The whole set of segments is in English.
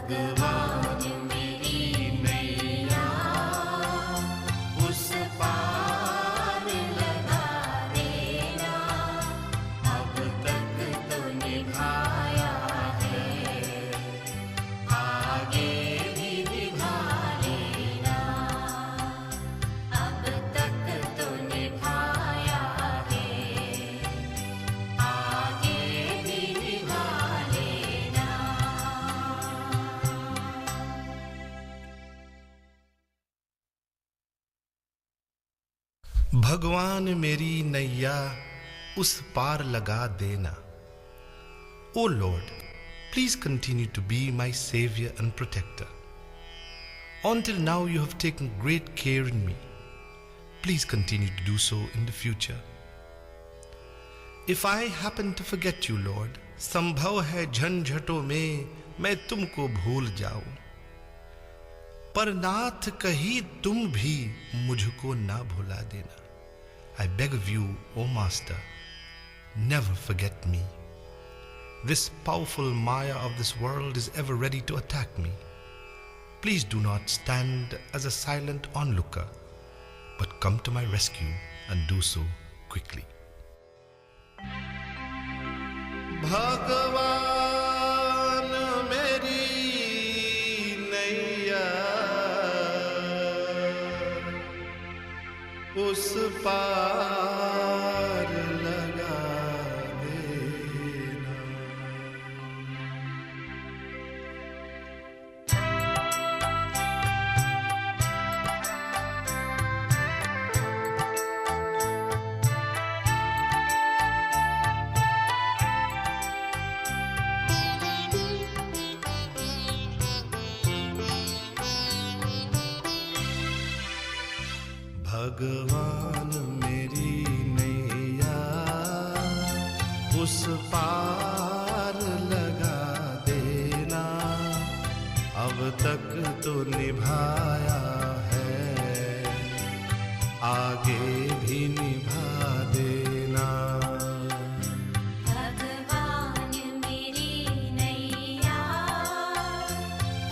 भगवान मेरी नैया उस पार लगा देना, अब तक तो निभाया है, आगे भी निभा लेना, अब तक तो निभाया है, आगे भी निभा लेना। भगवान मेरी नैया उस पार लगा देना. O Lord, please continue to be my savior and protector. Until now you have taken great care in me. Please continue to do so in the future. If I happen to forget you, Lord, संभव है झंझटों में मैं तुमको भूल जाऊं, पर नाथ कहीं तुम भी मुझको ना भुला देना. I beg of you, O Master, never forget me. This powerful Maya of this world is ever ready to attack me. Please do not stand as a silent onlooker, but come to my rescue and do so quickly. भगवान मेरी नैया उस पार लगा देना. भगवान मेरी नैया उस पार लगा देना, अब तक तो निभाया है, आगे भी निभा देना. भगवान मेरी नैया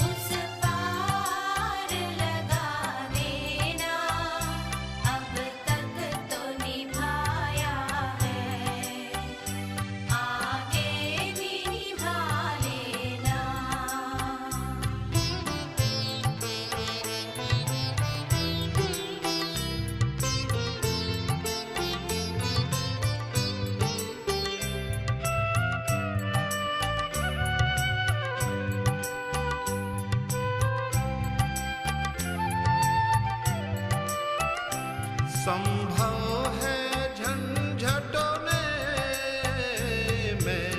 उस पार लगा देना, अब तक तो निभाया है, आगे भी निभा लेना. संभव है झंझटों में मैं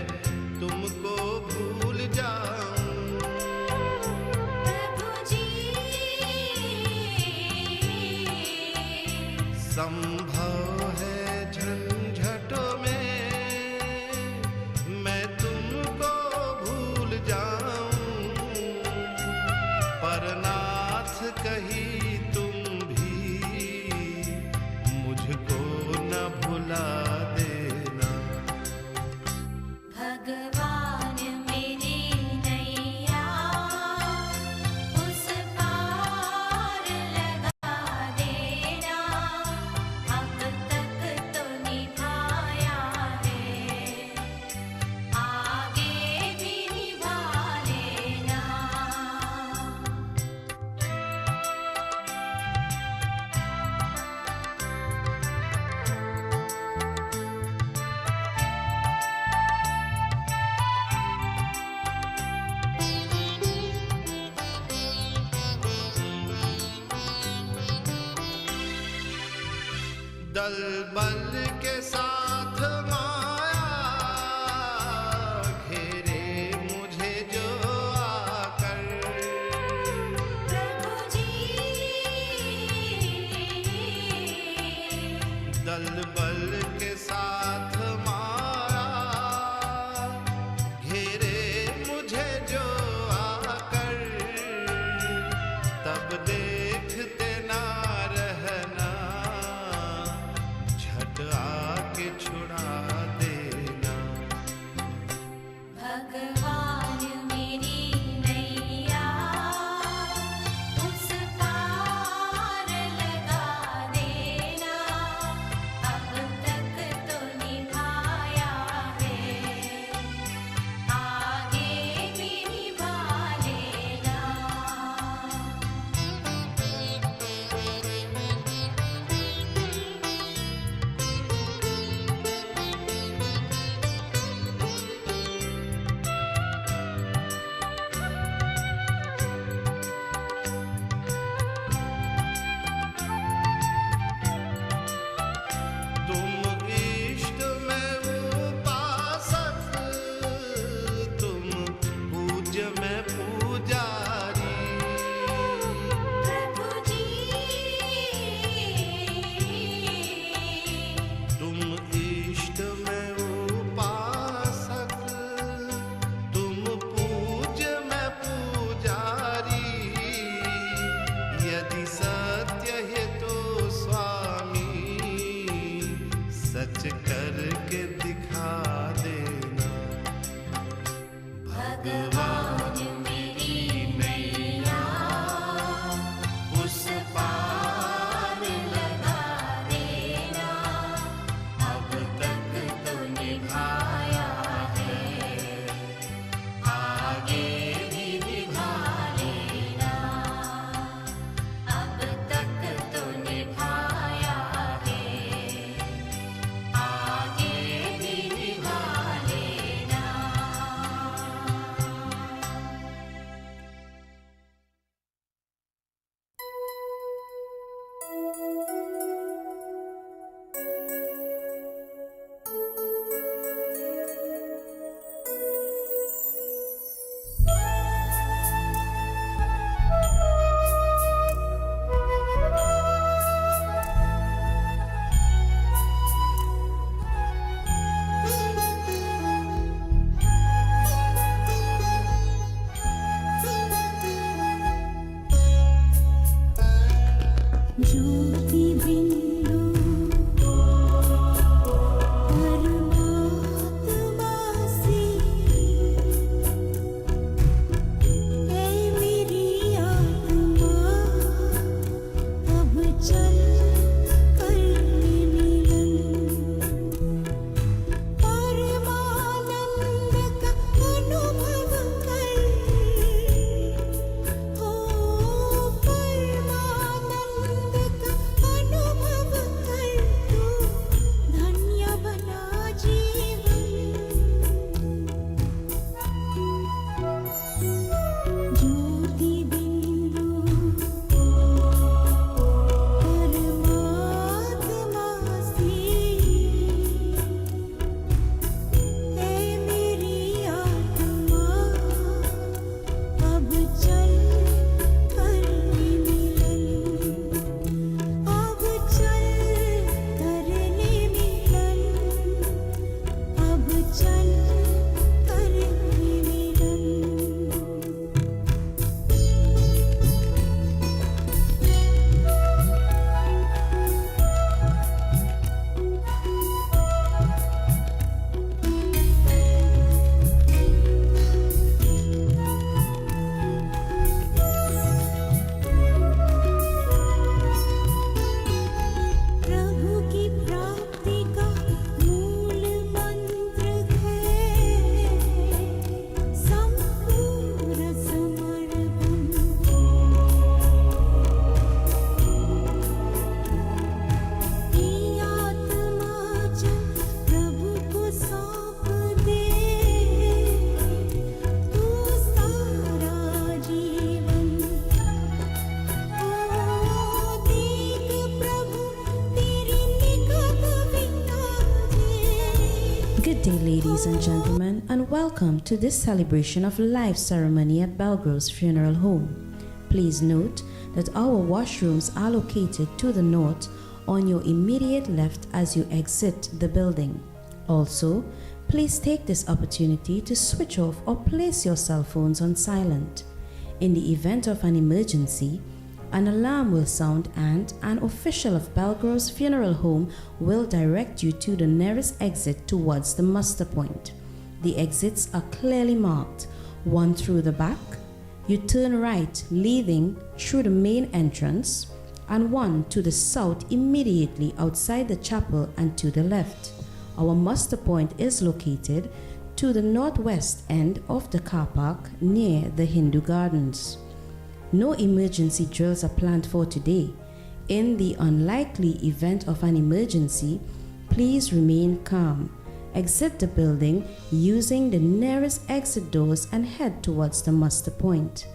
तुमको भूल जाऊं, प्रभु जी संभव है झंझटों में मैं तुमको भूल जाऊं, पर नाथ कहीं तुम भी मुझको न भुला देना. भगवान मेरी नैया उस पार लगा देना, अब तक तो निभाया है, आगे भी निभा लेना. दल बल के साथ माया घेरे मुझे जो आकर, प्रभु जी दल बल के साथ माया घेरे मुझे जो आकर, तब देखते ना रहना, झट आके ladies and gentlemen, and welcome to this celebration of life ceremony at Belgroves Funeral Home. Please note that our washrooms are located to the north on your immediate left as you exit the building. Also, please take this opportunity to switch off or place your cell phones on silent. In the event of an emergency, an alarm will sound and an official of Belgroves Funeral Home will direct you to the nearest exit towards the muster point. The exits are clearly marked, one through the back, you turn right leading through the main entrance, and one to the south immediately outside the chapel and to the left. Our muster point is located to the northwest end of the car park near the Hindu Gardens. No emergency drills are planned for today. In the unlikely event of an emergency, please remain calm. Exit the building using the nearest exit doors and head towards the muster point.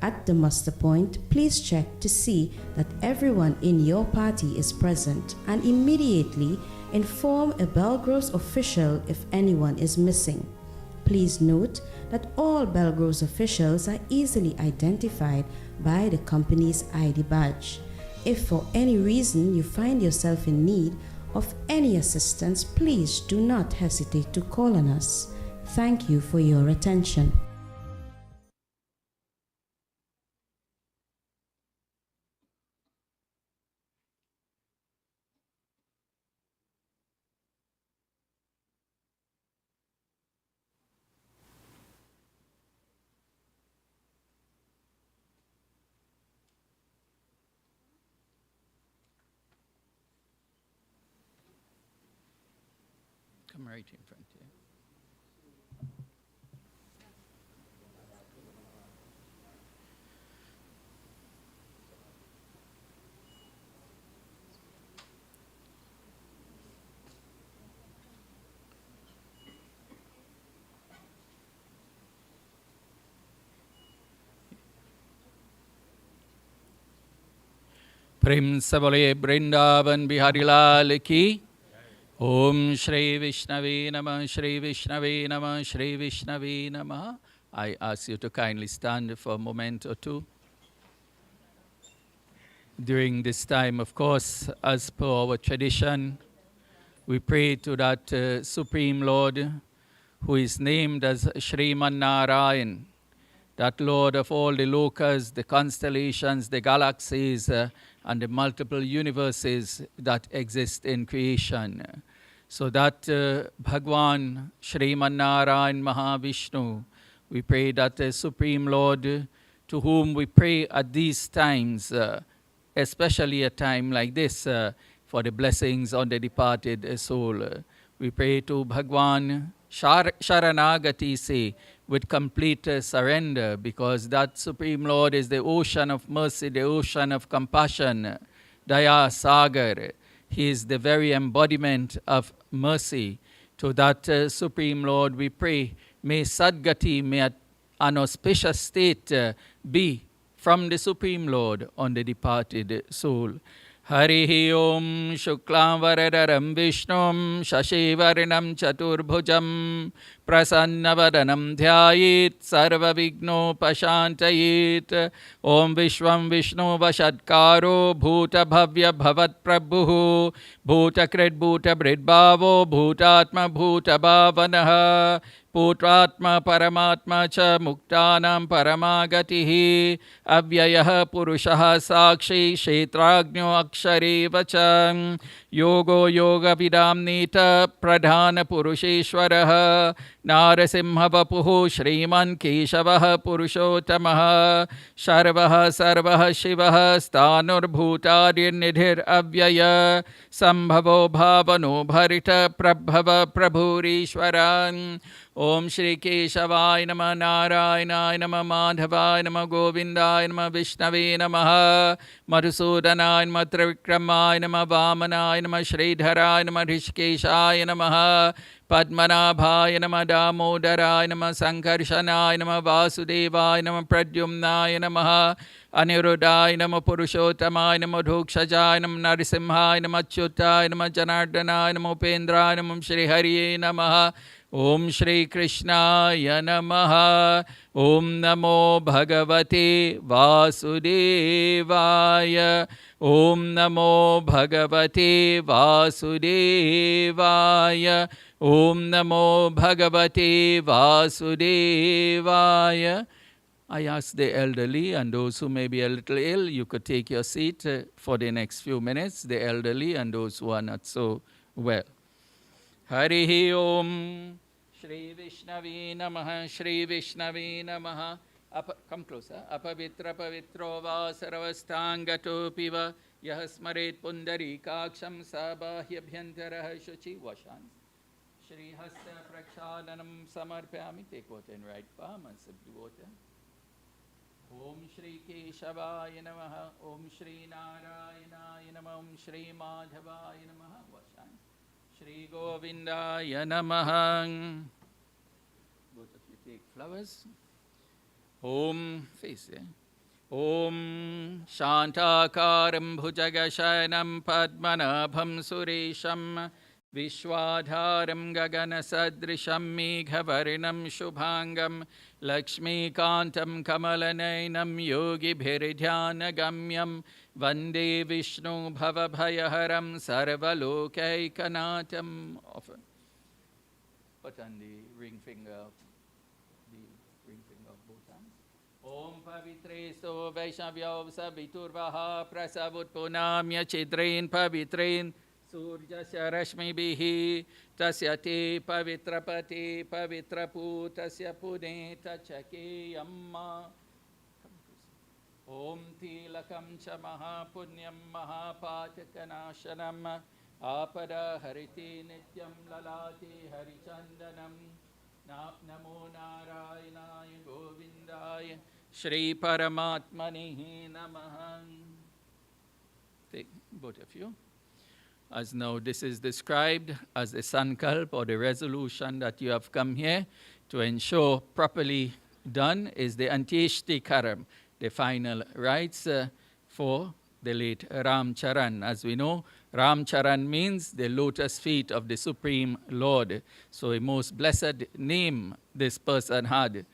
At the muster point, please check to see that everyone in your party is present and immediately inform a Belgroves official if anyone is missing. Please note that all Belgroves officials are easily identified by the company's ID badge. If for any reason you find yourself in need of any assistance, please do not hesitate to call on us. Thank you for your attention. Come right in front here. प्रेम से बोले वृंदावन बिहारी लाल की Om Shri Vishnave Namah, Shri Vishnave Namah, Shri Vishnave Namah. I ask you to kindly stand for a moment or two. During this time, of course, as per our tradition, we pray to that Supreme Lord who is named as Shriman Narayan, that Lord of all the lokas, the constellations, the galaxies, and the multiple universes that exist in creation. So that Bhagwan Shriman Narayan Mahavishnu, we pray that the Supreme Lord, to whom we pray at these times, especially a time like this, for the blessings on the departed soul. We pray to Bhagwan Sharanagati se, with complete surrender, because that Supreme Lord is the ocean of mercy, the ocean of compassion, Daya Sagar. He is the very embodiment of mercy. To that Supreme Lord we pray, may Sadgati, may an auspicious state be from the Supreme Lord on the departed soul. Harihi Om Shuklam Varadaram Vishnum Shashivarinam Chaturbhujam Prasannavadanam Dhyayit Sarva Vigno Pashantayit Om Vishwam Vishnu Vashatkaro Bhuta Bhavya Bhavat Prabhu Bhuta Krit Bhuta Bridbhavo Bhutatma Bhuta Bhavanaha Putratma Paramatma Cha Muktanam Paramagatihi Avyayah Purushaha Sakshi Kshetragno Akshare Vacham Yogo Yoga Vidamnita Pradhana Purusheshwaraha Narasimha Vapuhu Shriman Keshavaha Purushotamaha Sharvaha Sarvaha Shivaha Stanur Bhutadir Nidhir Avyaya Sambhavo Bhavano Bharita Prabhava Prabhurishwaran Om Shri Keshavaya Namah Narayanaaya Namah Madhavaya Namah Govindaya Namah Vishnave Namah Madhusudanaya Namah Trivikramaya Namah Vamanaya Namah Shridharaya Namah Rishikeshaya Namah Padmanabhaya Namah Damodaraya Namah Sankarshanaya Namah Vasudevaya Namah Pradyumnaya Namah Aniruddhaya Namah Purushottamaya Namah Dhokshajaya Namah Narasimhaya Namah Achyutaya Namah Janardhanaya Namah Upendraya Namah Shri Hariye Namah Om Shri Krishnaya Namaha. Om Namo Bhagavate Vasudevaya. Om Namo Bhagavate Vasudevaya. Om Namo Bhagavate Vasudevaya. I ask the elderly and those who may be a little ill, you could take your seat for the next few minutes, the elderly and those who are not so well. Harihi Om. Shri Vishnavi Namaha, Shri Vishnavi Namaha. Come closer. Apavitra pavitro va sarvastangato piva yahasmaret pundari kaksham sabahya shuchi washan. Shri Hasta Prakshadanam Samarpyami. Take water in right palm and sip the water. Om Shri Keshavaya Namaha. Om Shri Narayana Namaha. Om Shri Madhavaya Namaha. Washan. Shri Govindaya Namaha. Both of you take flowers. Om, face, Om Shantakaram Bhujagashayanam Padmanabham Suresham Vishwadharam Gaganasadrisham Meghavarnam Shubhangam Lakshmi Kantam Kamalanainam Yogi Bhiridhyanagamyam Vande Vishnu Bhavabhayaharam Sarvalokaikkanatham. Often put on the ring finger of both hands. Om Pavitre So Vaishnavyav Sabiturvaha Prasavut Punamya Chidrein Pavitrein Surjasya Rashmibihi Tasya Te Pavitrapati Pavitrapu Tasya Pune Tachake Yamma. Om Tilakam Cha Mahapunyam Mahapatakanashanam Apada Hariti Nityam Lalati Harichandanam Namo Narayanaaya Govindaya Shri Paramatmani Namaha. Take both of you. As now this is described as the sankalp or the resolution that you have come here to ensure properly done is the Antyeshti Karam, the final rites for the late Ramcharan. As we know, Ramcharan means the lotus feet of the Supreme Lord. So a most blessed name this person had.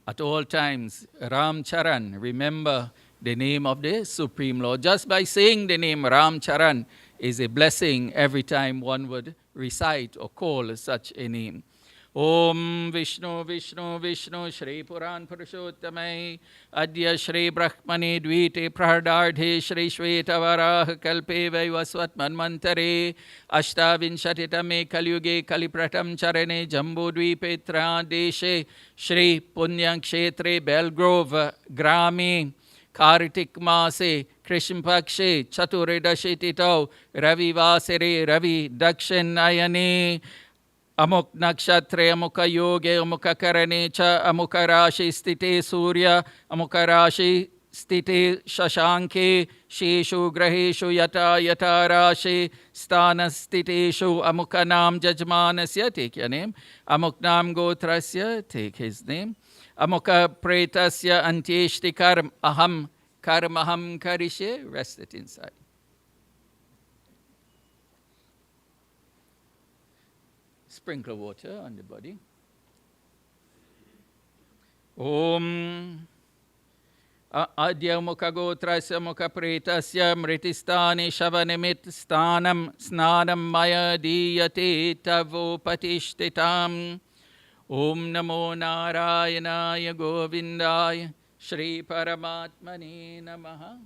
At all times, Ramcharan, remember the name of the Supreme Lord. Just by saying the name Ramcharan is a blessing every time one would recite or call such a name. Om Vishnu Vishnu Vishnu Shri Puran Purushottamai Adya Shri Brahmane Dvite Prahardardhe Shri Shweta Varah Kalpe Vaivasvat Manmantare Ashtavinshatitame Kalyuge Kalipratam Charane Jambu Dvipetra Deshe Shri Punyang Kshetre Belgrove Grame Kartik Mase Krishna Pakshe Chaturedashititau Ravi Vasere Ravi Dakshin Ayane Amuk Nakshatre Amuka Yoge Amuka Karane Cha Amuka Rashi Stite Surya Amuka Rashi Stite Shashanke Sheshu Graheshu Yata Yata Rashi Stana Stiteshu Amuka Nam Jajmanasya. Take your name. Amuk Nam Gotrasya. Take his name. Amuka Pretasya Antyeshti Karm Aham Karmaham Karishe. Rest it inside. Sprinkle water on the body. Om Adya Mukha Gotrasya Mukha Pretasya Mritistani Shavanimit Stanam Snanam Maya Diyate Tavo Patishtitam. Om Namo Narayanaya Govindaya Shri Paramatmani Namaha.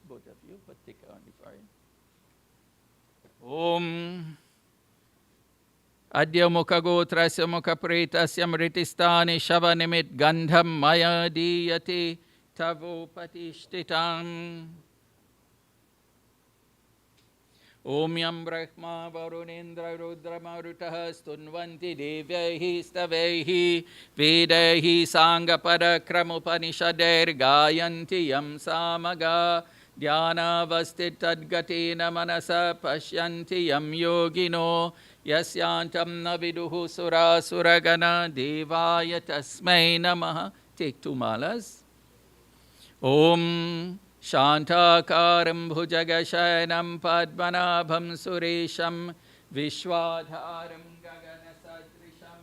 Both of you, put thicker on the forehead. Om Adya Mukha Gotrasya Mukha Pretasya Mritistani Shavanimit Gandham Maya Diyate Tavo Patishtitam. Om Yam Brahma Varunendra Rudra Marutaha Stunvanti Devyaihi Stavaihi Vedaihi Sangapada Kramupanishader Gayanti Yam Samaga Dhyana Vastit Tadgatena Manasa Pashyanti Yam Yogino Yasyantam Naviduhu Sura Suragana Devaya Tasmai Namaha. Take 2 malas. Om Shantakaram Bhujagashayanam Padmanabham Suresham Vishwadharam Gaganasadrisham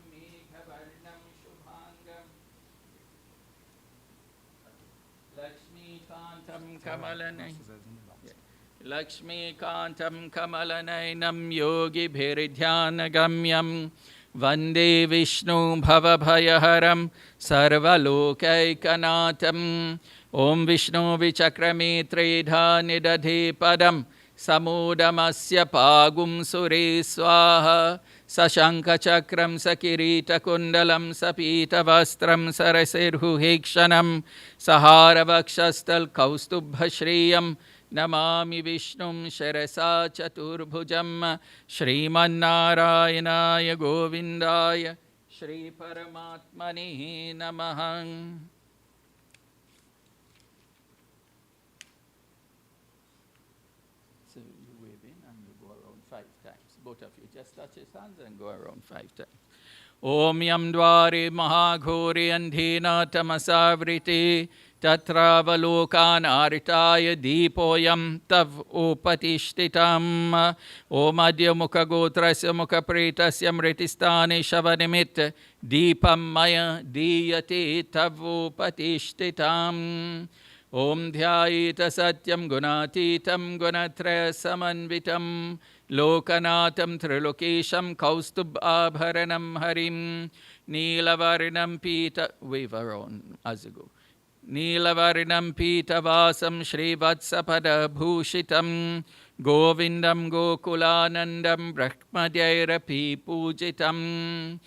Lakshmikantam Kamalaninam Yogibhiridhyanagamyam Vande Vishnu Bhavabhayaharam Sarvalokaikkanatham Om Vishnu Vichakrami Tridha Nidadhi Padam Samudamasya Pagum Sure Swaha Sashanka Chakram Sakirita Kundalam Sapita Vastram Sarasirhu Hikshanam Sahara Vakshastal Kaustubha Shriyam Namami Vishnum Sharasa Chaturbhujam Srimannarayanaya Govindaya Shri Paramatmani Namahang. So you wave in and you go around 5 times. Both of you just touch his hands and go around 5 times. Om Yam Dwari Mahaghori Andhina Tamasavriti Tatravalokan Aritaya Deepoyam Tav Upatishtitam Om Adya Mukha Gotrasya Mukha Pretasya Mritistani Shavanimit Deepam Maya Diyate Tav Upatishtitam Om Dhyayita Satyam Gunatitam Gunatraya Samanvitam Lokanatam Trilokesham Kaustub Abharanam Harim Neelavarinam Pita. Wave around as you go. Neelavarinam Pita Vasam Shri Vatsapada Bhushitam Govindam Gokulanandam Brahmadyairapi Pujitam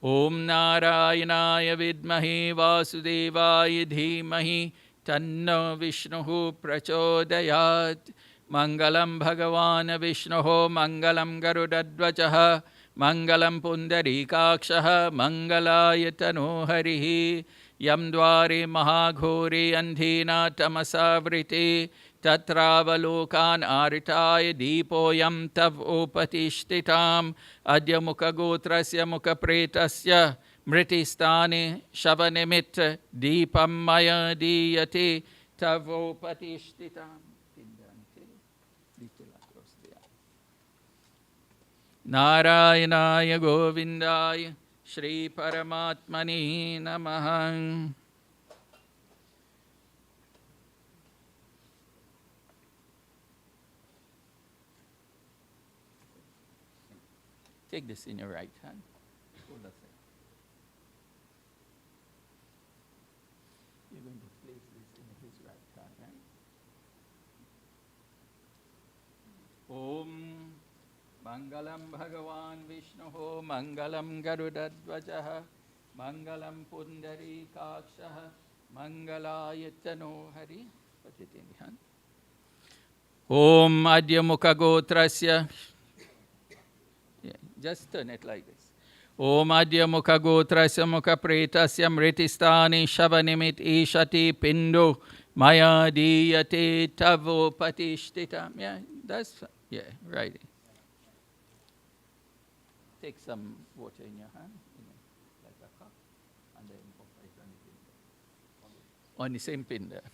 Om Narayanaya Vidmahi Vasudevaya Dhimahi Tanno Vishnuhu Prachodayat Mangalam Bhagavan Vishnuho Mangalam Garudadvajaha Mangalam Pundarikakshaha Mangalayatano Harihi Yam Dwari Mahaghori Andhina Tamasavriti Tatravalokan Aritaya Deepoyam Tav Upatishtitam Adya Mukha Gotrasya Mukha Pretasya Mritistani Shavanimit Deepam Maya Diyate Tav Upatishtitam. Narayanaya Govindaya Shri Paramatmani Namah. Take this in your right hand. Hold that thing. You're going to place this in his right hand, right? Om Mangalam Bhagavan Vishnuho Mangalam Garudadvajaha Mangalam Pundarikakshaha Mangalayatano Hari. Put it in the hand. Om Adya Mukha Gotrasya. Yeah, just turn it like this. Om Adya Mukha Gotrasya Mukha Pretasya Mritistani Shavanimit Ishati Pindo Maya Diyate Tavo Patishtitam. Yeah, that's, yeah, right. Take some water in your hand, like a cup, and then put it on the same pin there.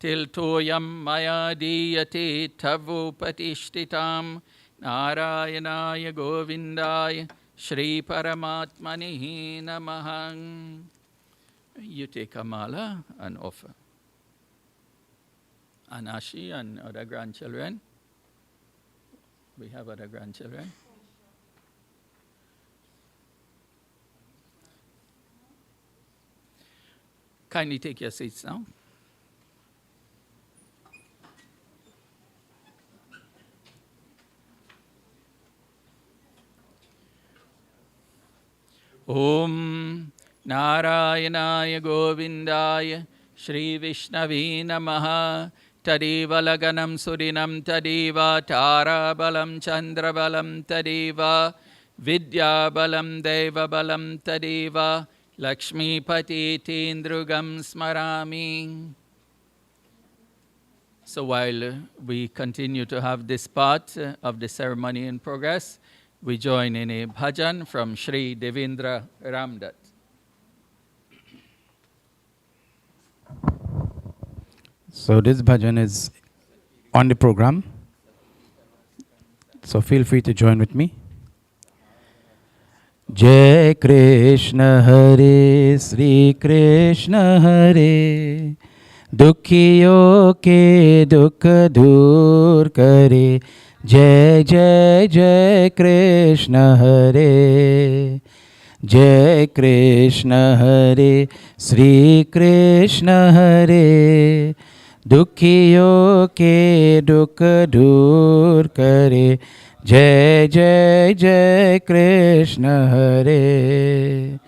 Tiltoyam maya diyate tavu patishtitam Narayanaya Govindaya Shri Paramatmani Namahang. You take a mala and offer. Anashi and other grandchildren. We have other grandchildren. Kindly take your seats now. Om Narayanaya Govindaya Shri Vishnavi Namaha Tadiva Laganam Surinam Tadiva Tara Balam Chandra Balam Tadiva Vidya Balam Deva Balam Tadiva Lakshmi Pati Tindrugam Smarami. So while we continue to have this part of the ceremony in progress, we join in a bhajan from Sri Devendra Ramdat. So this bhajan is on the program. So feel free to join with me. Jai Krishna Hare Sri Krishna Hare दुखियों के दुख दूर करे। जय जय जय कृष्ण हरे, जय कृष्ण हरे, श्री कृष्ण हरे। दुखियों के दुख दूर करे। जय जय जय कृष्ण हरे।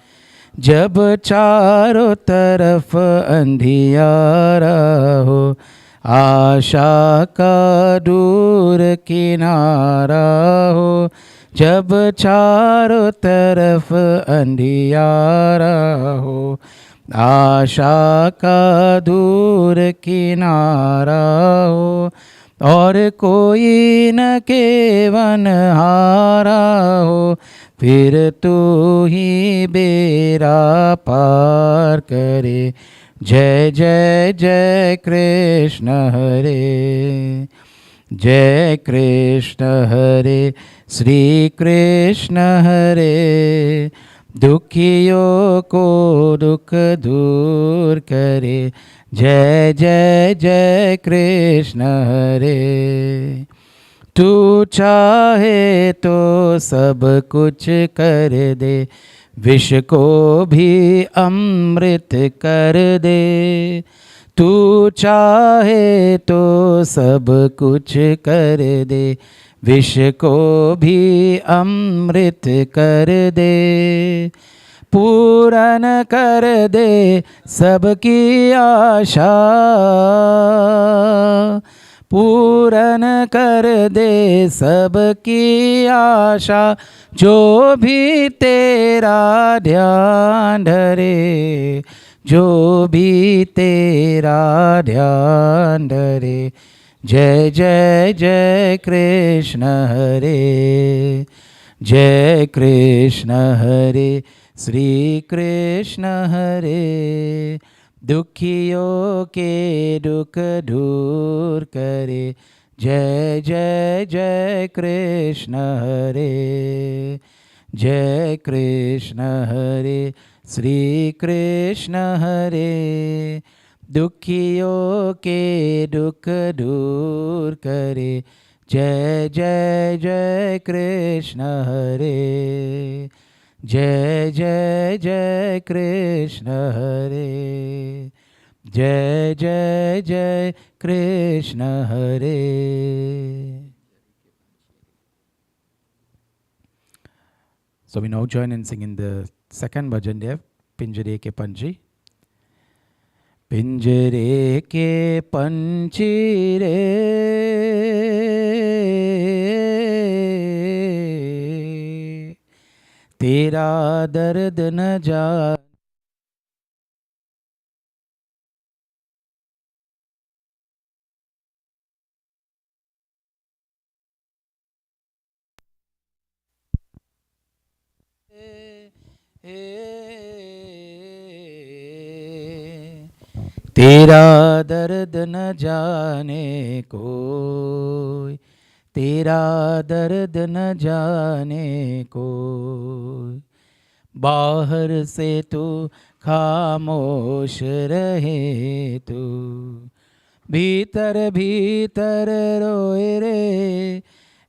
जब चारों तरफ अंधियारा हो, आशा का दूर किनारा हो। जब चारों तरफ अंधियारा हो, आशा का दूर किनारा हो। और कोई न केवन हारा हो, फिर तू ही बेड़ा पार करे। जय जय जय कृष्ण हरे, जय कृष्ण हरे, श्री कृष्ण हरे। दुखियों को दुख दूर करे। जय जय जय कृष्ण हरे। तू चाहे तो सब कुछ कर दे, विष को भी अमृत कर दे। तू चाहे तो सब कुछ कर दे, विष को भी अमृत कर दे। पूरन कर दे सबकी आशा, पूरन कर दे सबकी आशा। जो भी तेरा ध्यान धरे, जो भी तेरा ध्यान धरे। जय जय जय कृष्ण हरे, जय कृष्ण हरे, श्री कृष्ण हरे। दुखियों के दुख दूर करे। जय जय जय कृष्ण हरे, जय कृष्ण हरे, श्री कृष्ण हरे। दुखियों के दुख दूर करे। जय जय जय कृष्ण हरे, जय जय जय कृष्ण हरे, जय जय जय कृष्ण हरे। So we now join in singing the second bhajan dev, Pinjare ke Panchi. पिंजरे के पंछी रे, तेरा दर्द न जा। तेरा दर्द न जाने कोई, तेरा दर्द न जाने कोई। बाहर से तू खामोश रहे तू, भीतर भीतर रोए रे,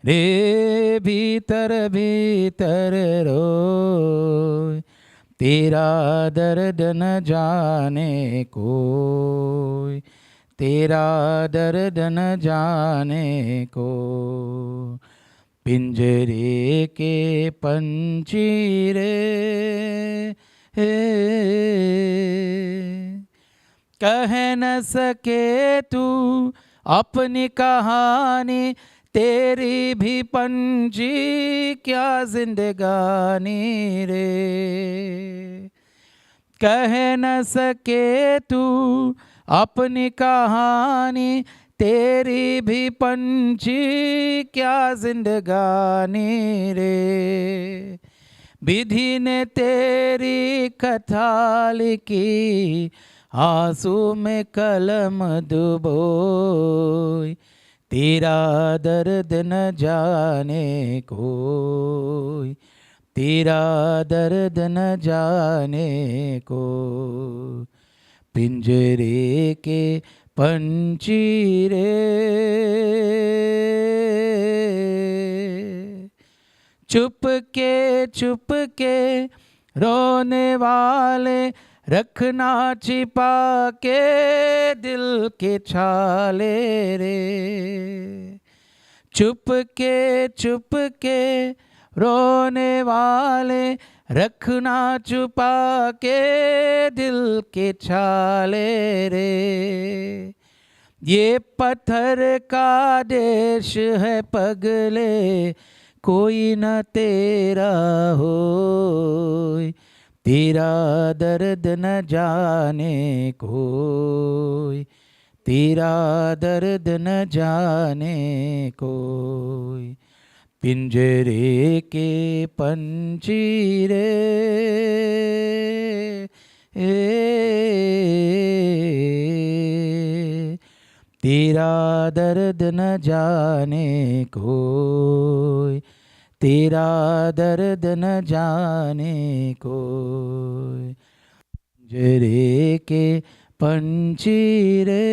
रे भीतर भीतर रोए। तेरा दर्द न जाने कोई, तेरा दर्द न जाने को। पिंजरे के पंछी रे, कह न सके तू अपनी कहानी, तेरी भी पंछी क्या जिंदगानी रे। कह न सके तू अपनी कहानी, तेरी भी पंछी क्या जिंदगानी रे। विधि ने तेरी कथा लिखी, आंसू में कलम डुबोई। तेरा दर्द न जाने कोई, तेरा दर्द न जाने को। पिंजरे के पंछी रे, चुप के रोने वाले रखना छिपा के दिल के छाले रे, चुप के रोने वाले रखना छुपा के दिल के छाले रे, ये पत्थर का देश है पगले, कोई न तेरा हो, तेरा दर्द न जाने कोई, तेरा दर्द न जाने कोई, पिंजरे के पंछी रे, तेरा दर्द न जाने कोई, तेरा दर्द न जाने कोई, पिंजरे के पंछी रे।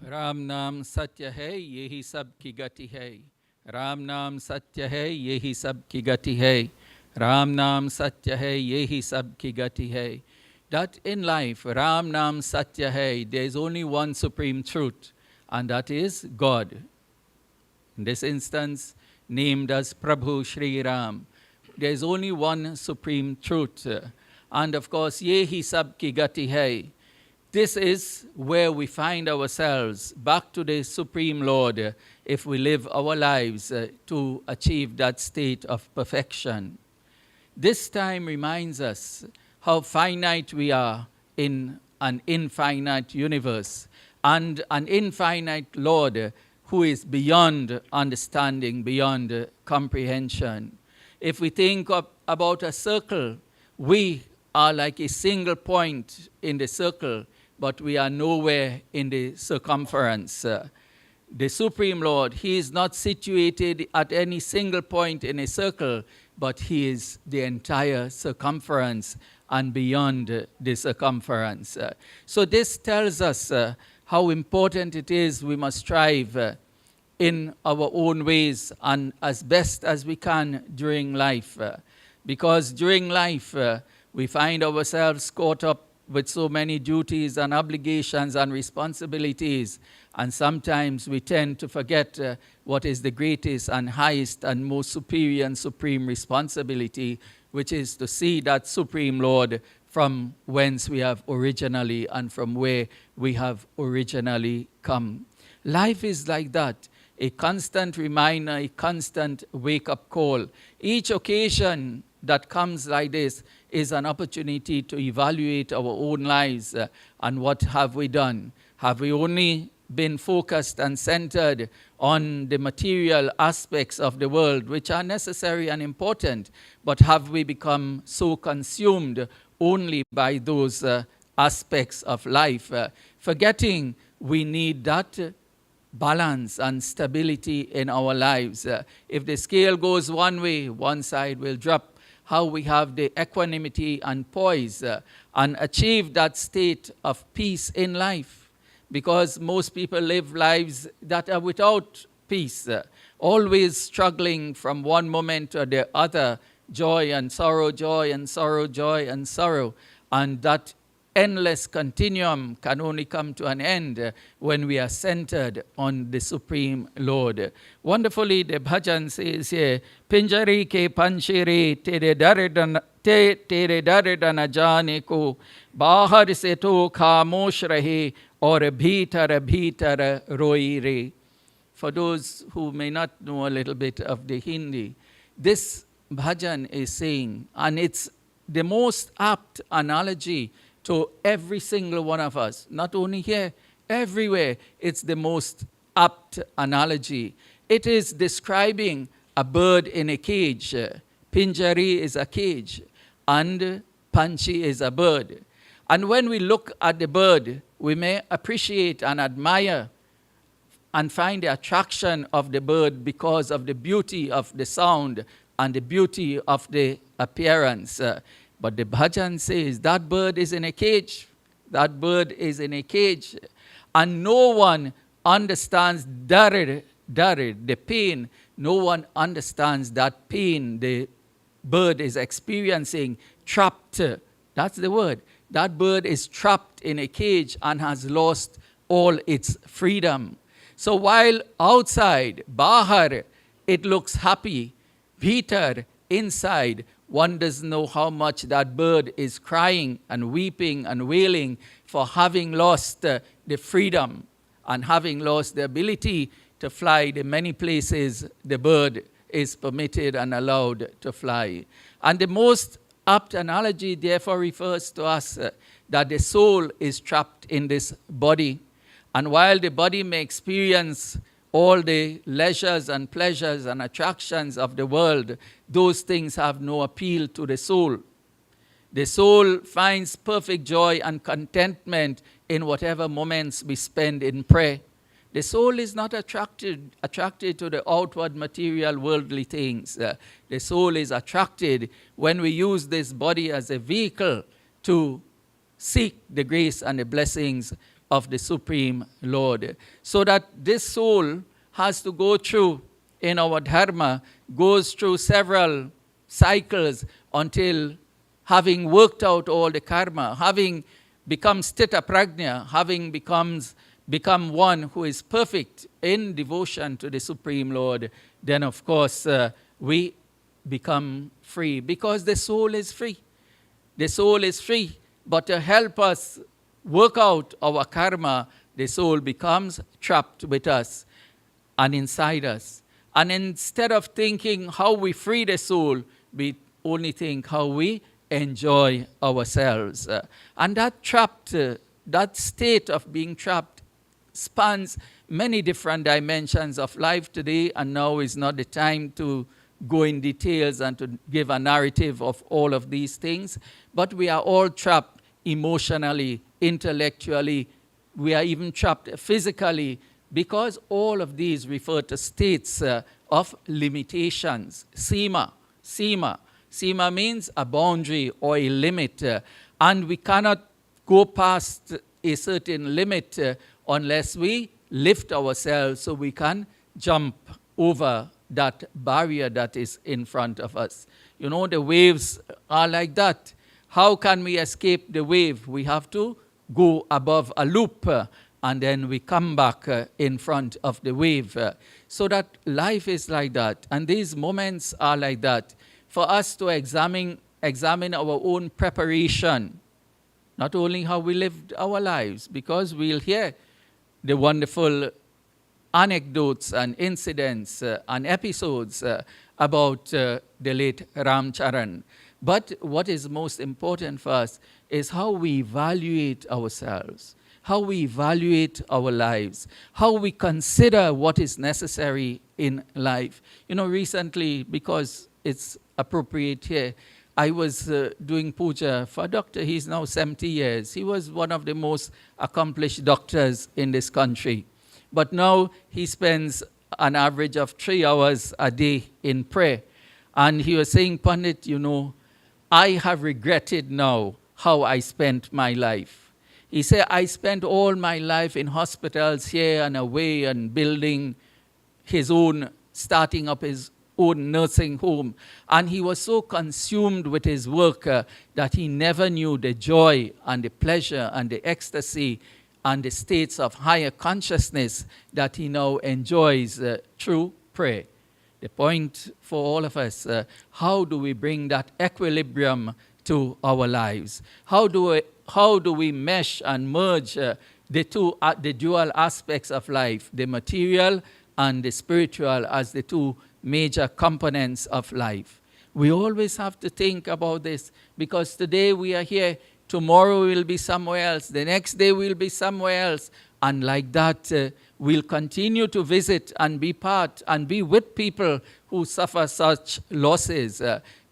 राम नाम सत्य है, यही सब की गति है। राम नाम सत्य है, यही सब की गति है। राम नाम सत्य है, यही सब की गति है. That in life, Ram Nam Satya Hai, there is only one supreme truth, and that is God. In this instance, named as Prabhu Shri Ram, there is only one supreme truth. And of course, Yehi Sab Ki Gati Hai. This is where we find ourselves, back to the Supreme Lord, if we live our lives to achieve that state of perfection. This time reminds us how finite we are in an infinite universe, and an infinite Lord who is beyond understanding, beyond comprehension. If we think about a circle, we are like a single point in the circle, but we are nowhere in the circumference. The Supreme Lord, He is not situated at any single point in a circle, but He is the entire circumference and beyond the circumference. So this tells us how important it is we must strive in our own ways and as best as we can during life. Because during life, we find ourselves caught up with so many duties and obligations and responsibilities, and sometimes we tend to forget what is the greatest and highest and most superior and supreme responsibility, which is to see that Supreme Lord from whence we have originally and from where we have originally come. Life is like that, a constant reminder, a constant wake-up call. Each occasion that comes like this is an opportunity to evaluate our own lives and what have we done. Have we only been focused and centered on the material aspects of the world, which are necessary and important, but have we become so consumed only by those aspects of life, forgetting we need that balance and stability in our lives. If the scale goes one way, one side will drop. How we have the equanimity and poise and achieve that state of peace in life. Because most people live lives that are without peace, always struggling from one moment to the other, joy and sorrow, joy and sorrow, joy and sorrow. And that endless continuum can only come to an end when we are centered on the Supreme Lord. Wonderfully, the bhajan says here, Pinjari ke panchire tere darida na jaane ko, bahar se to khamosh rahe aur bhitar roi re. For those who may not know a little bit of the Hindi, this bhajan is saying, and it's the most apt analogy to every single one of us, not only here, everywhere, it's the most apt analogy. It is describing a bird in a cage. Pinjari is a cage, and Panchi is a bird. And when we look at the bird, we may appreciate and admire and find the attraction of the bird because of the beauty of the sound and the beauty of the appearance. But the bhajan says that bird is in a cage. That bird is in a cage. And no one understands the pain. No one understands that pain the bird is experiencing, trapped. That's the word. That bird is trapped in a cage and has lost all its freedom. So while outside, bahar, it looks happy, bhitar, inside, one doesn't know how much that bird is crying and weeping and wailing for having lost the freedom and having lost the ability to fly the many places the bird is permitted and allowed to fly. And the most apt analogy therefore refers to us that the soul is trapped in this body. And while the body may experience all the leisures and pleasures and attractions of the world, those things have no appeal to the soul. The soul finds perfect joy and contentment in whatever moments we spend in prayer. The soul is not attracted to the outward material worldly things. The soul is attracted when we use this body as a vehicle to seek the grace and the blessings of the Supreme Lord. So that this soul has to go through, in our dharma, goes through several cycles until having worked out all the karma, having become stita prajna, having become one who is perfect in devotion to the Supreme Lord, then of course we become free, because the soul is free. The soul is free, but to help us work out our karma, the soul becomes trapped with us and inside us. And instead of thinking how we free the soul, we only think how we enjoy ourselves. And that state of being trapped spans many different dimensions of life today, and now is not the time to go in details and to give a narrative of all of these things. But we are all trapped emotionally, intellectually. We are even trapped physically, because all of these refer to states of limitations. Sima means a boundary or a limit, and we cannot go past a certain limit unless we lift ourselves so we can jump over that barrier that is in front of us. You know, the waves are like that. How can we escape the wave? We have to go above a loop, and then we come back in front of the wave. So that life is like that, and these moments are like that. For us to examine our own preparation, not only how we lived our lives, because we'll hear the wonderful anecdotes and incidents and episodes about the late Ramcharan. But what is most important for us is how we evaluate ourselves, how we evaluate our lives, how we consider what is necessary in life. You know, recently, because it's appropriate here, I was doing puja for a doctor. He's now 70 years. He was one of the most accomplished doctors in this country. But now he spends an average of 3 hours a day in prayer. And he was saying, Pandit, you know, I have regretted now how I spent my life. He said, I spent all my life in hospitals here and away and building starting up his own nursing home. And he was so consumed with his work that he never knew the joy and the pleasure and the ecstasy and the states of higher consciousness that he now enjoys through prayer. The point for all of us, how do we bring that equilibrium to our lives? How do we mesh and merge the dual aspects of life, the material and the spiritual, as the two major components of life? We always have to think about this, because today we are here, tomorrow we'll be somewhere else, the next day we'll be somewhere else, and like that we'll continue to visit and be part and be with people who suffer such losses.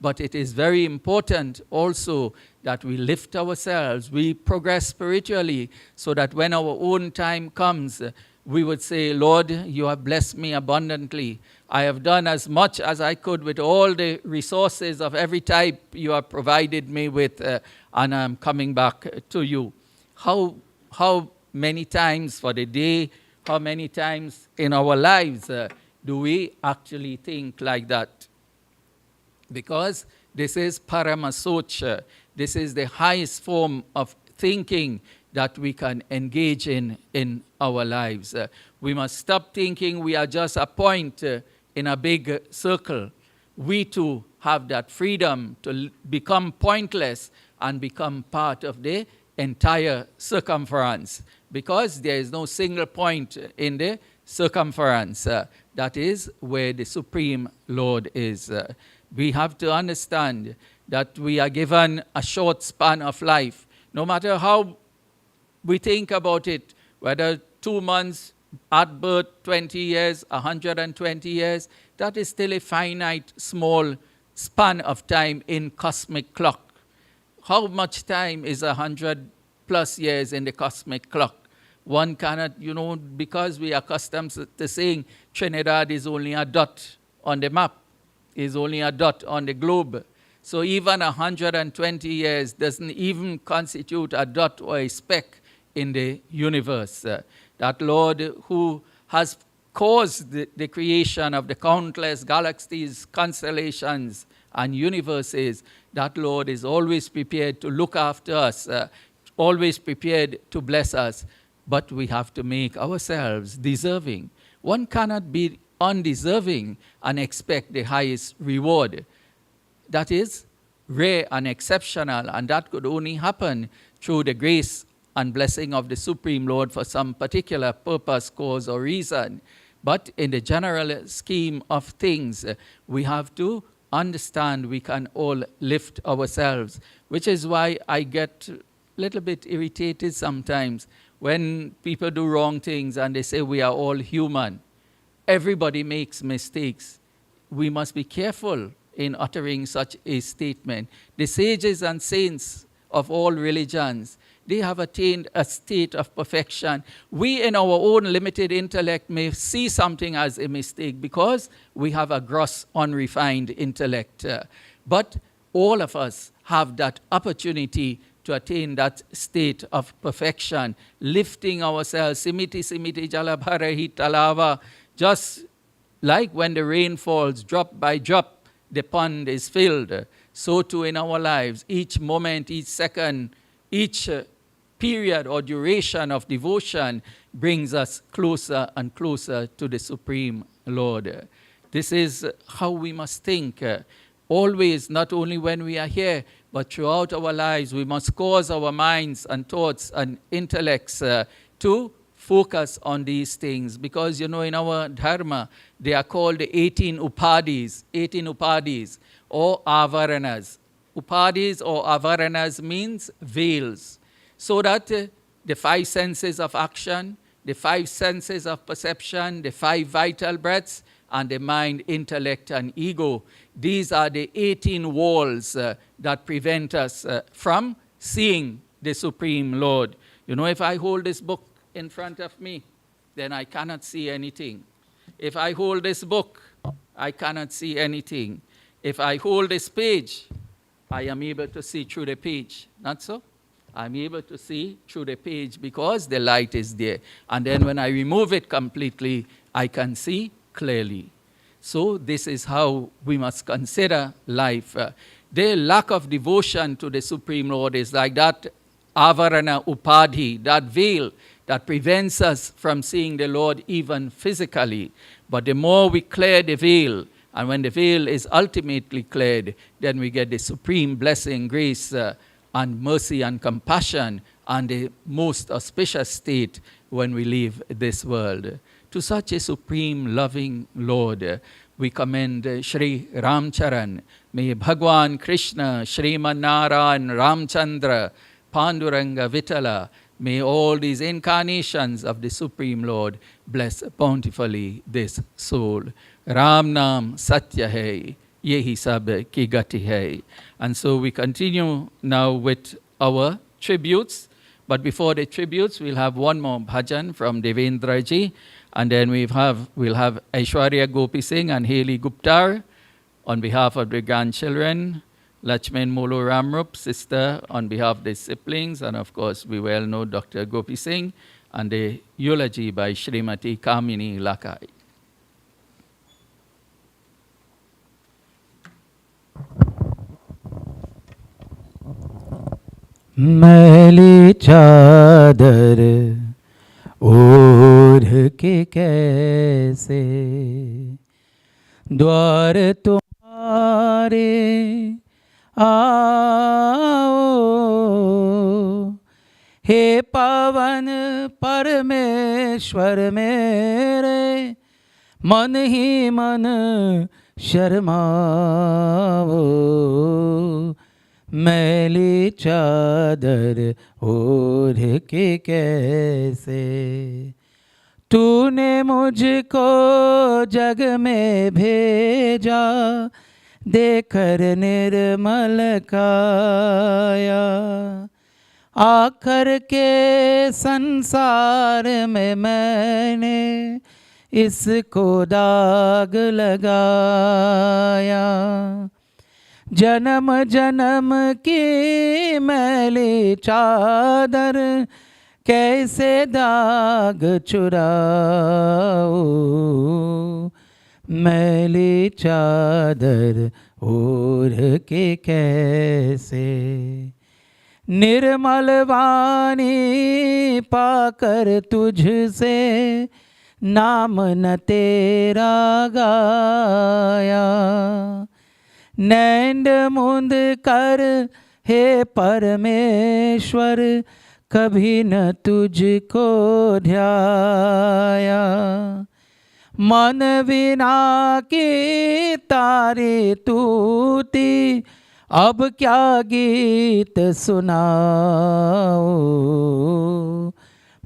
But it is very important also that we lift ourselves, we progress spiritually, so that when our own time comes, we would say, Lord, you have blessed me abundantly. I have done as much as I could with all the resources of every type you have provided me with, and I'm coming back to you. How many times for the day, how many times in our lives do we actually think like that? Because this is paramasocha. This is the highest form of thinking that we can engage in our lives. We must stop thinking we are just a point in a big circle. We too have that freedom to become pointless and become part of the entire circumference, because there is no single point in the circumference. That is where the Supreme Lord is. We have to understand that we are given a short span of life. No matter how we think about it, whether 2 months at birth, 20 years, 120 years, that is still a finite, small span of time in cosmic clock. How much time is 100 plus years in the cosmic clock? One cannot, because we are accustomed to saying Trinidad is only a dot on the map, is only a dot on the globe. So even 120 years doesn't even constitute a dot or a speck in the universe. That Lord who has caused the creation of the countless galaxies, constellations, and universes, that Lord is always prepared to look after us, always prepared to bless us, but we have to make ourselves deserving. One cannot be undeserving and expect the highest reward. That is rare and exceptional, and that could only happen through the grace and blessing of the Supreme Lord for some particular purpose, cause, or reason. But in the general scheme of things, we have to understand we can all lift ourselves, which is why I get a little bit irritated sometimes when people do wrong things and they say we are all human. Everybody makes mistakes. We must be careful in uttering such a statement. The sages and saints of all religions, they have attained a state of perfection. We in our own limited intellect may see something as a mistake because we have a gross, unrefined intellect. But all of us have that opportunity to attain that state of perfection, lifting ourselves, simiti simiti jalabharahi talava, just like when the rain falls, drop by drop, the pond is filled. So too in our lives, each moment, each second, each period or duration of devotion brings us closer and closer to the Supreme Lord. This is how we must think. Always, not only when we are here, but throughout our lives, we must cause our minds and thoughts and intellects to focus on these things. Because, in our dharma, they are called the 18 upadis, or avaranas. Upadis or avaranas means veils. So that the 5 senses of action, the 5 senses of perception, the 5 vital breaths, and the mind, intellect, and ego, these are the 18 walls that prevent us from seeing the Supreme Lord. If I hold this book in front of me, then I cannot see anything. If I hold this book, I cannot see anything. If I hold this page, I am able to see through the page. Not so? I'm able to see through the page because the light is there. And then when I remove it completely, I can see clearly. So this is how we must consider life. The lack of devotion to the Supreme Lord is like that avarana upadhi, that veil that prevents us from seeing the Lord even physically. But the more we clear the veil, and when the veil is ultimately cleared, then we get the supreme blessing, grace, and mercy and compassion, and the most auspicious state when we leave this world. To such a supreme loving Lord, we commend Shri Ramcharan. May Bhagwan Krishna, Sriman Narayan, Ramchandra, Panduranga Vitala, may all these incarnations of the Supreme Lord bless bountifully this soul. Ram Nam Satya Hai, Yehi Sab Ki Gati Hai. And so we continue now with our tributes. But before the tributes, we'll have one more bhajan from Devendraji, and then we'll have Aishwarya Gopi Singh and Haley Guptar on behalf of the grandchildren, Lachman Molo Ramrup, sister, on behalf of the siblings, and of course, we well know Dr. Gopi Singh, and the eulogy by Srimati Kamini Lacaille. मैली चादर ओढ़ के कैसे द्वार तुम्हारे आओ, हे पावन परमेश्वर मेरे, मन ही मन शर्माओ, मैली चादर ओढ़ के कैसे तूने मुझको जग में भेजा, देकर निर्मल काया, आकर के संसार में मैंने इसको दाग लगाया, जन्म जन्म की मैली चादर कैसे दाग चुराओ, मैली चादर ओढ़ के कैसे निर्मल वाणी पाकर तुझसे नाम न तेरा गाया, नैंद मुंद कर हे परमेश्वर कभी न तुझको ध्याया, मन विना की तारी तूती अब क्या गीत सुनाओ,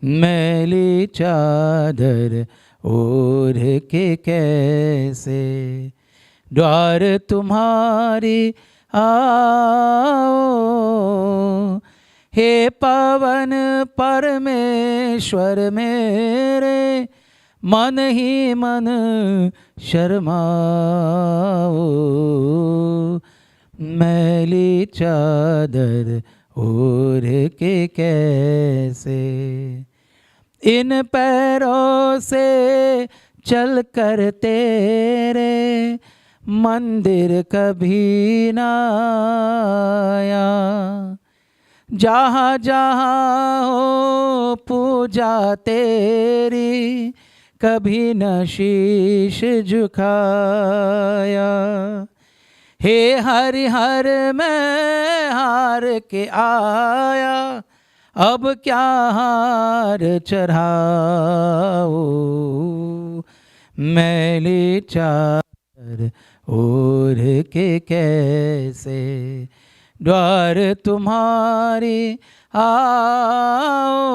मैली चादर ओढ़ के कैसे द्वार तुम्हारी आओ, हे पावन परमेश्वर मेरे, मन ही मन शर्माओ, मैली चादर ओढ़ के कैसे इन पैरों से चल कर तेरे मंदिर कभी न आया, जहाँ जहाँ हो पूजा तेरी कभी न शीश झुकाया, हे हरिहर मैं हार के आया, अब क्या हार चढ़ाओ, मैली चादर ओढ़ के कैसे द्वार तुम्हारी आओ,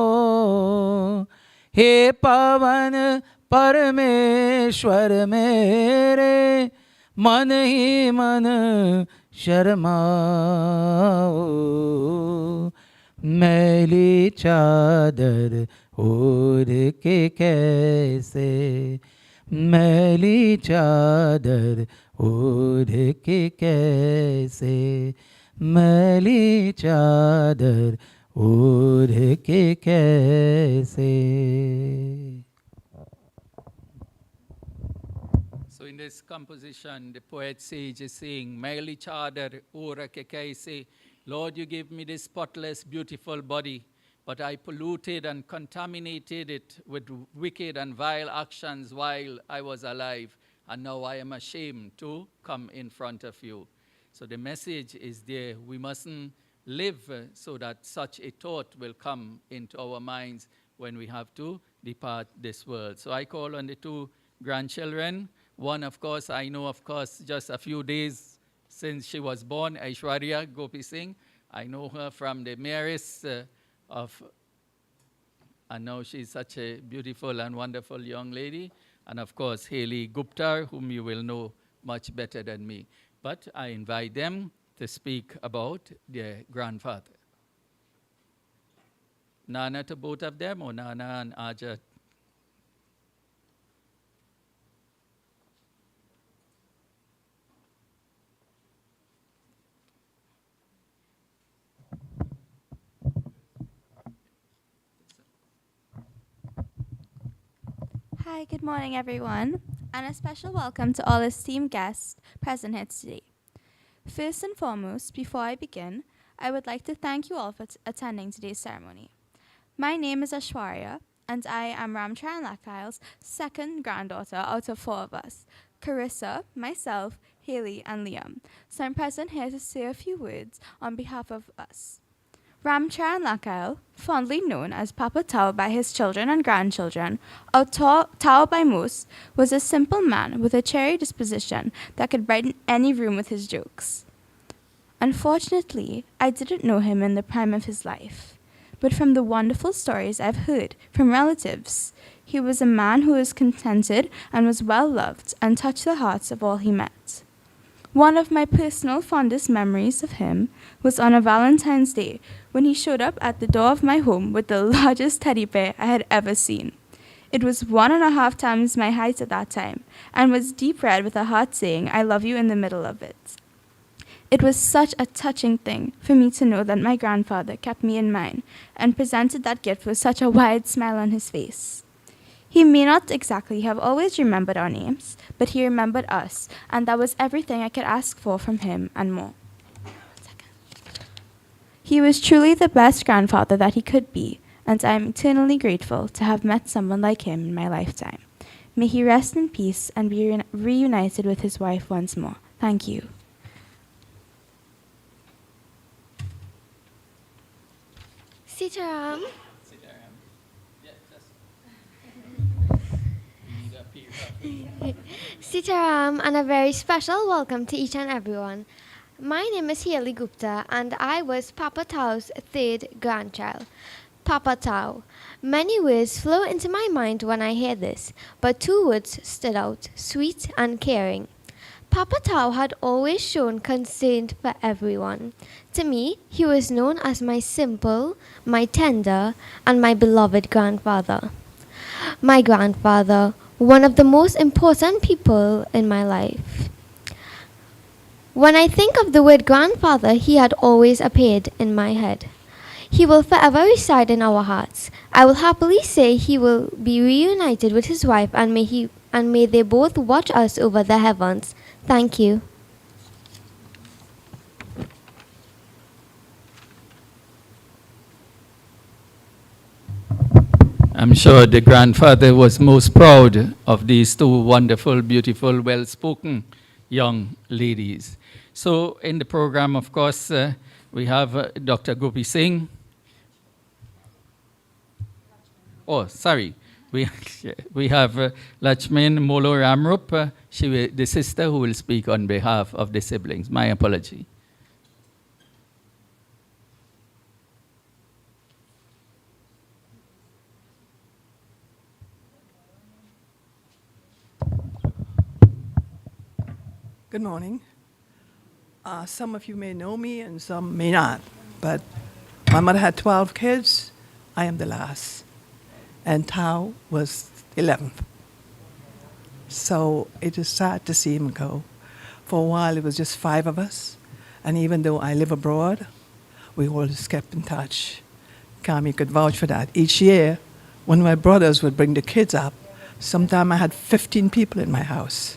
हे पावन परमेश्वर मेरे, मन ही मन शर्माओ, मैली चादर ओढ़ के कैसे, मैली चादर ओढ़ के कैसे, मैली चादर ओढ़ के कैसे. So in this composition, the poet sage is saying, Maili Chadar Ora Kekaise, Lord, you give me this spotless, beautiful body, but I polluted and contaminated it with wicked and vile actions while I was alive, and now I am ashamed to come in front of you. So the message is there. We mustn't live so that such a thought will come into our minds when we have to depart this world. So I call on the two grandchildren. One, of course, I know, of course, just a few days since she was born, Aishwarya Gopi Singh. I know her from the Maris and now she's such a beautiful and wonderful young lady. And of course, Haley Gupta, whom you will know much better than me. But I invite them to speak about their grandfather. Nana to both of them, or Nana and Aja? Hi, good morning, everyone, and a special welcome to all esteemed guests present here today. First and foremost, before I begin, I would like to thank you all for attending today's ceremony. My name is Ashwarya, and I am Ramcharan Lacaille's second granddaughter out of 4 of us, Carissa, myself, Haley, and Liam. So I'm present here to say a few words on behalf of us. Ramcharan Lacaille, fondly known as Papa Tau by his children and grandchildren, or Tau by most, was a simple man with a cheery disposition that could brighten any room with his jokes. Unfortunately, I didn't know him in the prime of his life, but from the wonderful stories I've heard from relatives, he was a man who was contented and was well loved and touched the hearts of all he met. One of my personal fondest memories of him was on a Valentine's Day when he showed up at the door of my home with the largest teddy bear I had ever seen. It was 1.5 times my height at that time and was deep red with a heart saying, "I love you" in the middle of it. It was such a touching thing for me to know that my grandfather kept me in mind and presented that gift with such a wide smile on his face. He may not exactly have always remembered our names, but he remembered us, and that was everything I could ask for from him and more. He was truly the best grandfather that he could be, and I am eternally grateful to have met someone like him in my lifetime. May he rest in peace and be reunited with his wife once more. Thank you. Sitaram. Sitaram, and a very special welcome to each and everyone. My name is Haley Gupta, and I was Papa Tau's 3rd grandchild. Papa Tau. Many words flow into my mind when I hear this, but 2 words stood out: sweet and caring. Papa Tau had always shown concern for everyone. To me, he was known as my simple, my tender, and my beloved grandfather. My grandfather, one of the most important people in my life. When I think of the word grandfather, he had always appeared in my head. He will forever reside in our hearts. I will happily say he will be reunited with his wife, and may they both watch us over the heavens. Thank you. I'm sure the grandfather was most proud of these 2 wonderful, beautiful, well-spoken young ladies. So in the program, of course, we have Dr. Gopi Singh. Oh, sorry. We have Lakshman Molo Ramrup, the sister who will speak on behalf of the siblings. My apology. Good morning. Some of you may know me and some may not, but my mother had 12 kids. I am the last. And Tao was 11th. So it is sad to see him go. For a while, it was just 5 of us. And even though I live abroad, we always kept in touch. Kami could vouch for that. Each year, when my brothers would bring the kids up, sometime I had 15 people in my house.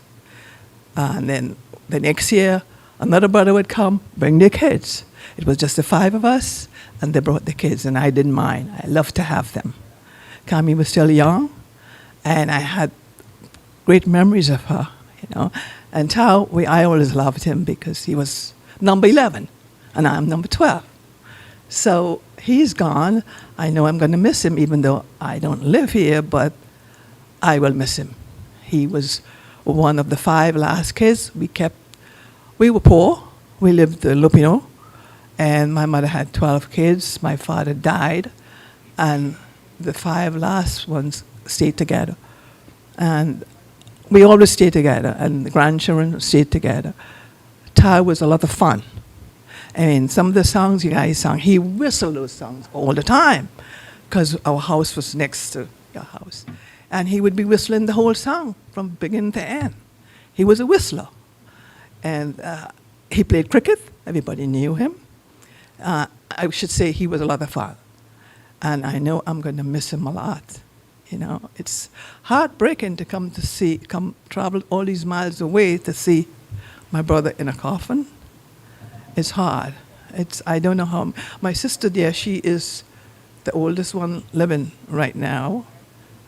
And then the next year, another brother would come, bring their kids. It was just the 5 of us, and they brought the kids, and I didn't mind. I loved to have them. Kami was still young, and I had great memories of her, you know. And Tao, I always loved him because he was number 11, and I'm number 12. So he's gone. I know I'm going to miss him, even though I don't live here, but I will miss him. He was one of the 5 last kids. We were poor. We lived in Lupino, and my mother had 12 kids. My father died, and the 5 last ones stayed together. And we always stayed together, and the grandchildren stayed together. Thai was a lot of fun. I mean, some of the songs you guys sang, he whistled those songs all the time. because our house was next to your house. And he would be whistling the whole song from beginning to end. He was a whistler. And he played cricket. Everybody knew him. I should say he was a lot of fun. And I know I'm going to miss him a lot. You know, it's heartbreaking to come travel all these miles away to see my brother in a coffin. It's hard. I don't know how. My sister there, she is the oldest one living right now.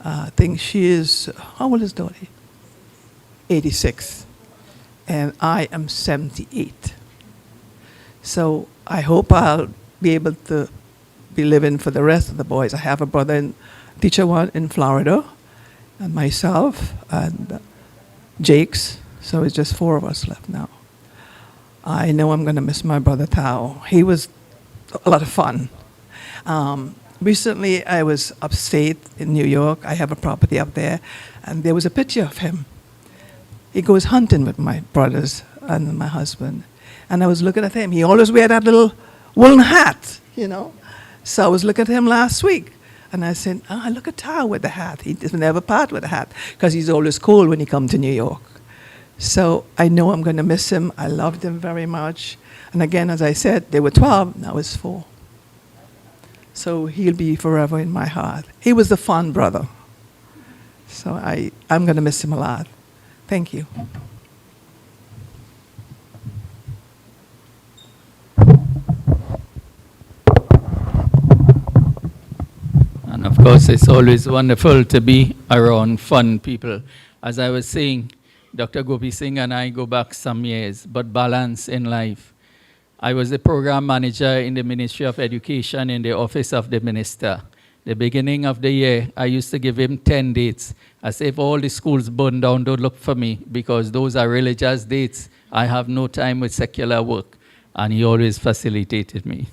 I think she is, how old is Dolly? 86. And I am 78. So I hope I'll be able to be living for the rest of the boys. I have a brother and teacher one in Florida, and myself, and Jake's. So it's just 4 of us left now. I know I'm going to miss my brother Tao. He was a lot of fun. Recently, I was upstate in New York. I have a property up there, and there was a picture of him. He goes hunting with my brothers and my husband. And I was looking at him. He always wear that little woolen hat, you know. So I was looking at him last week. And I said, look at Tao with the hat. He doesn't ever part with the hat because he's always cold when he comes to New York. So I know I'm going to miss him. I loved him very much. And again, as I said, they were 12, now it's 4. So he'll be forever in my heart. He was the fun brother. So I'm going to miss him a lot. Thank you. And of course, it's always wonderful to be around fun people. As I was saying, Dr. Gopi Singh and I go back some years, but balance in life. I was the program manager in the Ministry of Education in the Office of the Minister. The beginning of the year, I used to give him 10 dates. As if all the schools burned down, don't look for me, because those are religious dates. I have no time with secular work. And he always facilitated me.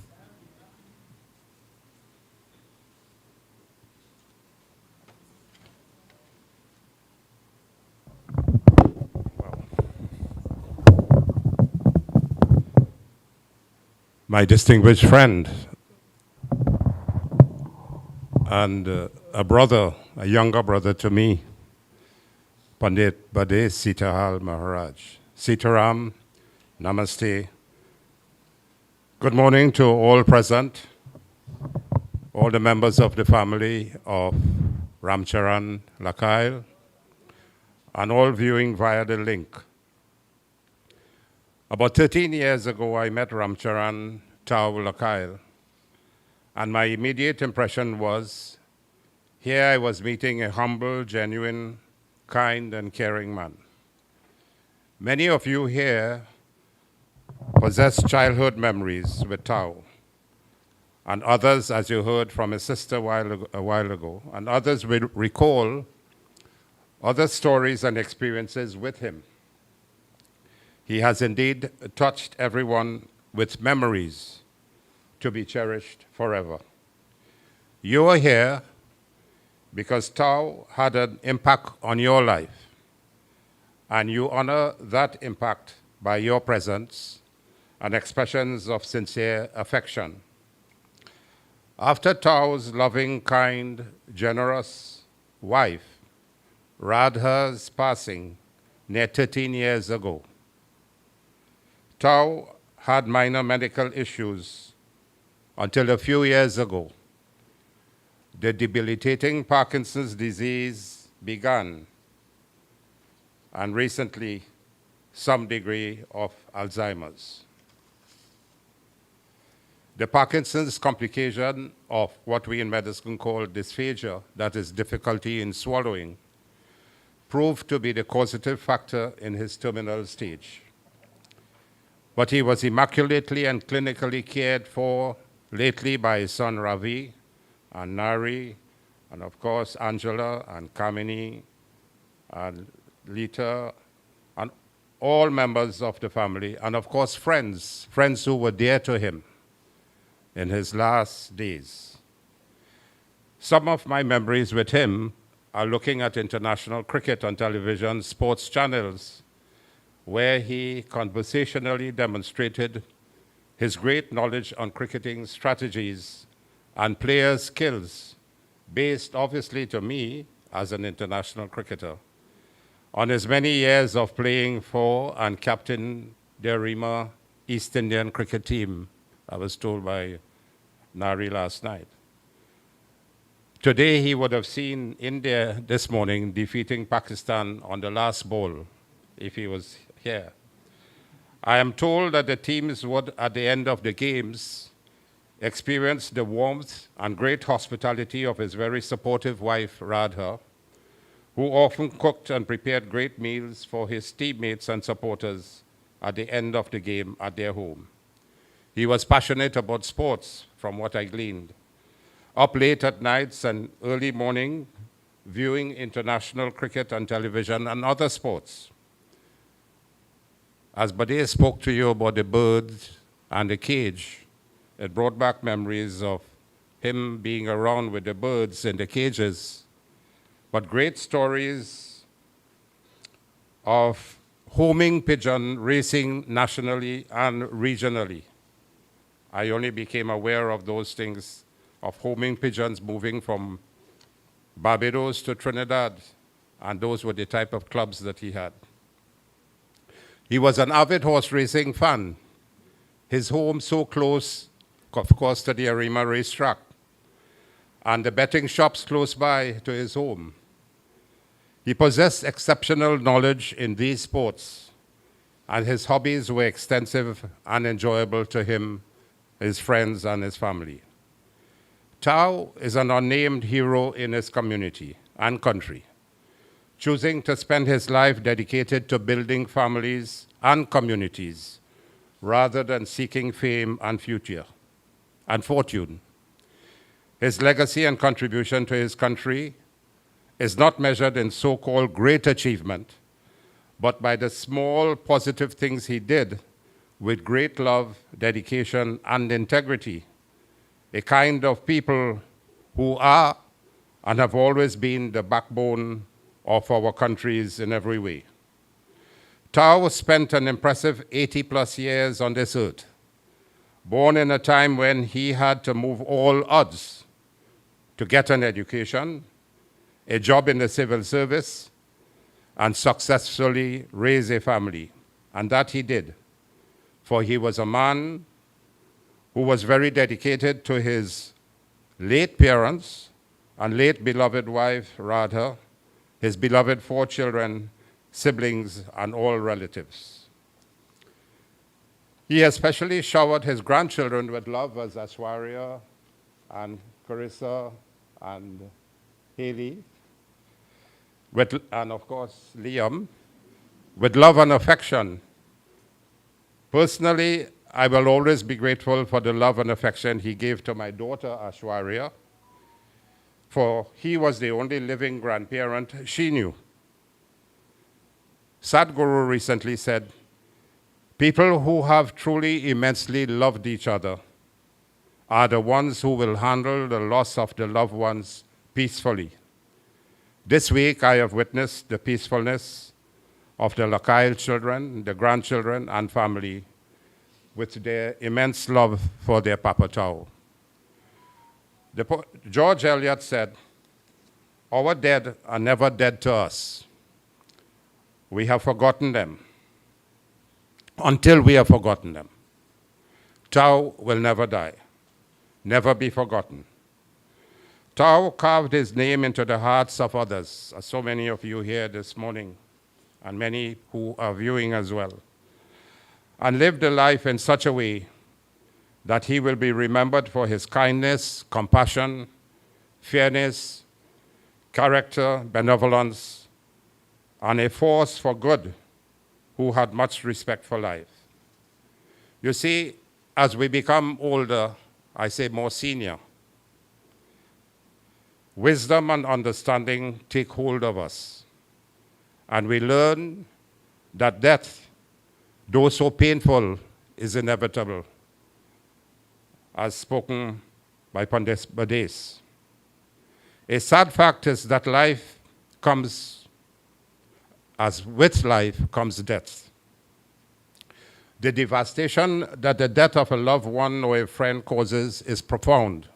My distinguished friend and a brother, a younger brother to me, Pandit Bade Sitahal Maharaj. Sitaram, Namaste. Good morning to all present, all the members of the family of Ramcharan, Lacaille, and all viewing via the link. About 13 years ago, I met Ramcharan, Tao, Lacaille, and my immediate impression was, here I was meeting a humble, genuine, kind, and caring man. Many of you here possess childhood memories with Tao, and others, as you heard from his sister a while ago, and others will recall other stories and experiences with him. He has indeed touched everyone with memories to be cherished forever. You are here because Tao had an impact on your life, and you honor that impact by your presence and expressions of sincere affection. After Tao's loving, kind, generous wife, Radha's passing near 13 years ago, Tao had minor medical issues until a few years ago. The debilitating Parkinson's disease began, and recently, some degree of Alzheimer's. The Parkinson's complication of what we in medicine call dysphagia, that is difficulty in swallowing, proved to be the causative factor in his terminal stage. But he was immaculately and clinically cared for lately by his son Ravi and Nari, and of course Angela and Kamini and Lita, and all members of the family, and of course friends who were dear to him in his last days. Some of my memories with him are looking at international cricket on television, sports channels, where he conversationally demonstrated his great knowledge on cricketing strategies and player skills, based obviously to me as an international cricketer, on his many years of playing for and captain the Arima East Indian cricket team, I was told by Nari last night. Today he would have seen India this morning defeating Pakistan on the last ball if he was here. I am told that the teams would, at the end of the games, experience the warmth and great hospitality of his very supportive wife, Radha, who often cooked and prepared great meals for his teammates and supporters at the end of the game at their home. He was passionate about sports, from what I gleaned. Up late at nights and early morning, viewing international cricket on television and other sports. As Bade spoke to you about the birds and the cage, it brought back memories of him being around with the birds in the cages, but great stories of homing pigeon racing nationally and regionally. I only became aware of those things, of homing pigeons moving from Barbados to Trinidad, and those were the type of clubs that he had. He was an avid horse racing fan. His home so close, of course, to the Arima racetrack, and the betting shops close by to his home. He possessed exceptional knowledge in these sports, and his hobbies were extensive and enjoyable to him, his friends, and his family. Tao is an unnamed hero in his community and country, choosing to spend his life dedicated to building families and communities rather than seeking fame and future and fortune. His legacy and contribution to his country is not measured in so-called great achievement, but by the small positive things he did with great love, dedication, and integrity, a kind of people who are and have always been the backbone of our countries in every way. Tao spent an impressive 80-plus years on this earth, born in a time when he had to move all odds to get an education, a job in the civil service, and successfully raise a family. And that he did, for he was a man who was very dedicated to his late parents and late beloved wife, Radha, his beloved 4 children, siblings, and all relatives. He especially showered his grandchildren with love, as Aswarya and Carissa and Haley, and of course Liam, with love and affection. Personally, I will always be grateful for the love and affection he gave to my daughter Ashwarya, for he was the only living grandparent she knew. Sadhguru recently said, people who have truly immensely loved each other are the ones who will handle the loss of the loved ones peacefully. This week, I have witnessed the peacefulness of the Lacaille children, the grandchildren, and family with their immense love for their Papa Tao. George Eliot said, our dead are never dead to us. We have forgotten them until we have forgotten them. Tao will never die, never be forgotten. Tao carved his name into the hearts of others, as so many of you here this morning, and many who are viewing as well, and lived a life in such a way that he will be remembered for his kindness, compassion, fairness, character, benevolence, and a force for good, who had much respect for life. You see, as we become older, I say more senior, wisdom and understanding take hold of us, and we learn that death, though so painful, is inevitable, as spoken by Pandit Bades. A sad fact is that life comes, as with life comes death. The devastation that the death of a loved one or a friend causes is profound.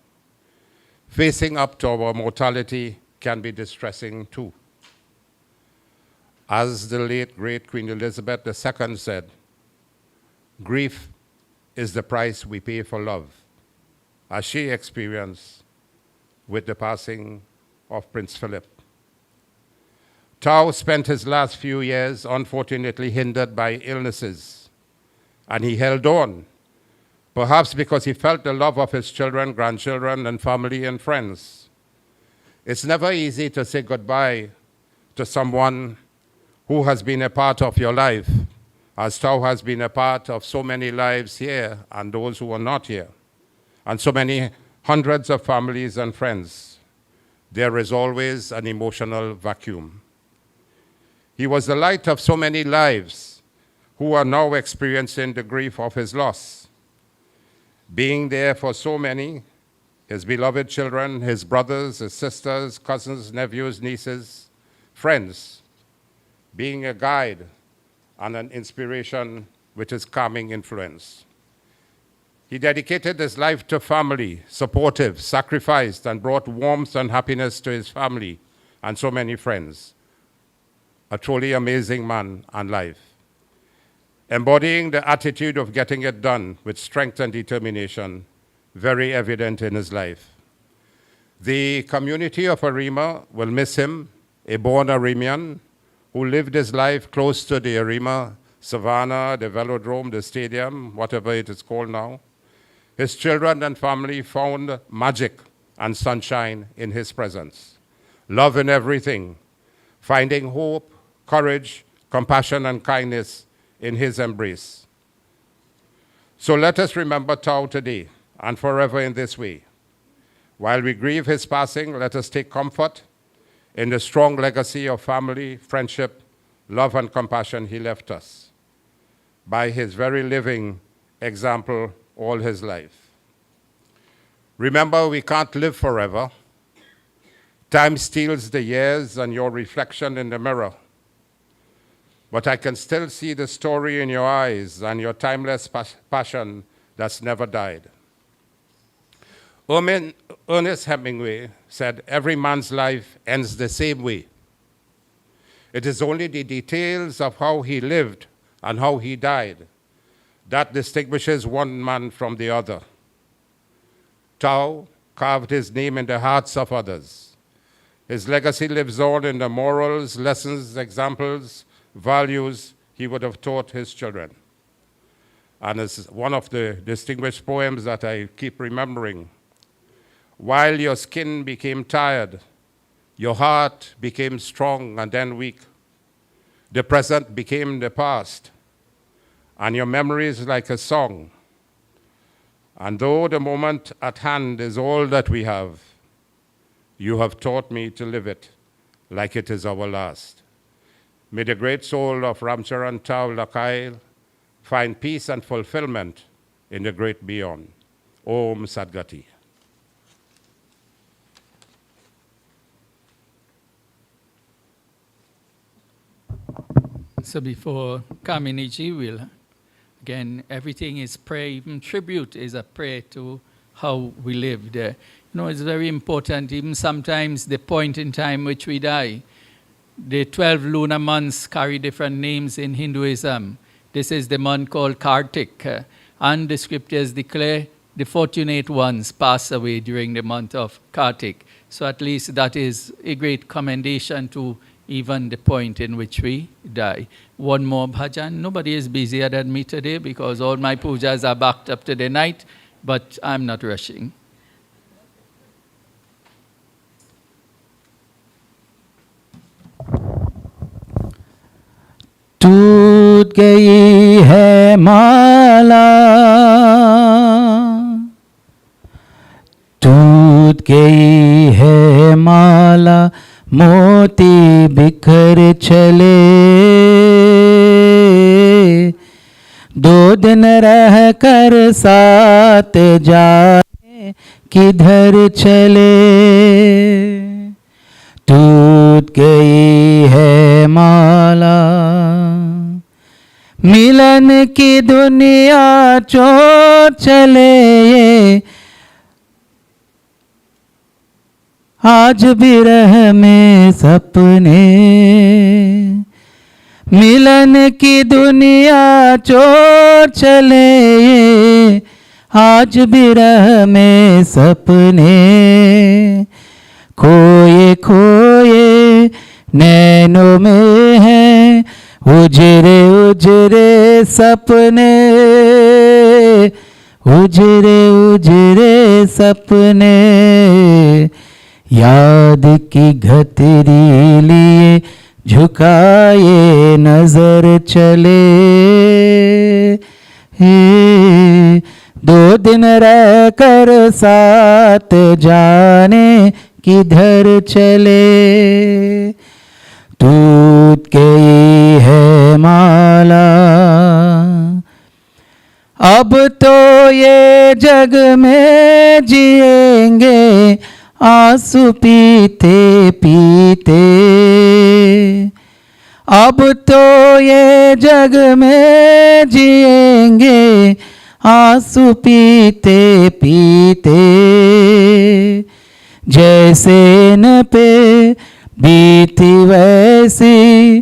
facing up to our mortality can be distressing too. As the late, great Queen Elizabeth II said, grief is the price we pay for love, as she experienced with the passing of Prince Philip. Tao spent his last few years unfortunately hindered by illnesses, and he held on, perhaps because he felt the love of his children, grandchildren, and family and friends. It's never easy to say goodbye to someone who has been a part of your life, as Tao has been a part of so many lives here and those who are not here, and so many hundreds of families and friends. There is always an emotional vacuum. He was the light of so many lives who are now experiencing the grief of his loss. Being there for so many, his beloved children, his brothers, his sisters, cousins, nephews, nieces, friends, being a guide and an inspiration with his calming influence. He dedicated his life to family, supportive, sacrificed, and brought warmth and happiness to his family and so many friends. A truly amazing man and life, embodying the attitude of getting it done with strength and determination, very evident in his life. The community of Arima will miss him, a born Arimian who lived his life close to the Arima, Savannah, the Velodrome, the stadium, whatever it is called now. His children and family found magic and sunshine in his presence. Love in everything, finding hope, courage, compassion, and kindness in his embrace. So let us remember Tao today and forever in this way. While we grieve his passing, let us take comfort in the strong legacy of family, friendship, love, and compassion he left us by his very living example all his life. Remember, we can't live forever. Time steals the years and your reflection in the mirror. But I can still see the story in your eyes and your timeless passion that's never died. Ernest Hemingway said, every man's life ends the same way. It is only the details of how he lived and how he died that distinguishes one man from the other. Tao carved his name in the hearts of others. His legacy lives on in the morals, lessons, examples, values he would have taught his children. And it's one of the distinguished poems that I keep remembering. While your skin became tired, your heart became strong and then weak. The present became the past, and your memory is like a song. And though the moment at hand is all that we have, you have taught me to live it like it is our last. May the great soul of Ramcharan Tao Lacaille find peace and fulfillment in the great beyond. Om Sadgati. So before Kaminiji will, again, everything is prayer, even tribute is a prayer to how we lived. It's very important, even sometimes the point in time which we die. The 12 lunar months carry different names in Hinduism. This is the month called Kartik, and the scriptures declare the fortunate ones pass away during the month of Kartik. So at least that is a great commendation to even the point in which we die. One more bhajan. Nobody is busier than me today because all my pujas are backed up to the night, but I'm not rushing. टूट गई है माला, टूट गई है माला, मोती बिखर चले, दो दिन रह कर साथ जाए किधर चले, टूट गई है माला, मिलन की दुनिया छोड़ चले, आज बिरह में सपने, मिलन की दुनिया चोर चले ये, आज बिरह में सपने, खोए खोए नैनों में है उजरे उजरे सपने, उजरे उजरे सपने, याद की घतरी लिए झुकाए नजर चले, दो दिन रह कर साथ जाने किधर चले, टूट गई है माला, अब तो ये जग में जिएंगे आंसू पीते पीते, अब तो ये जग में जिएंगे आंसू पीते पीते, जैसे न पे बीती वैसी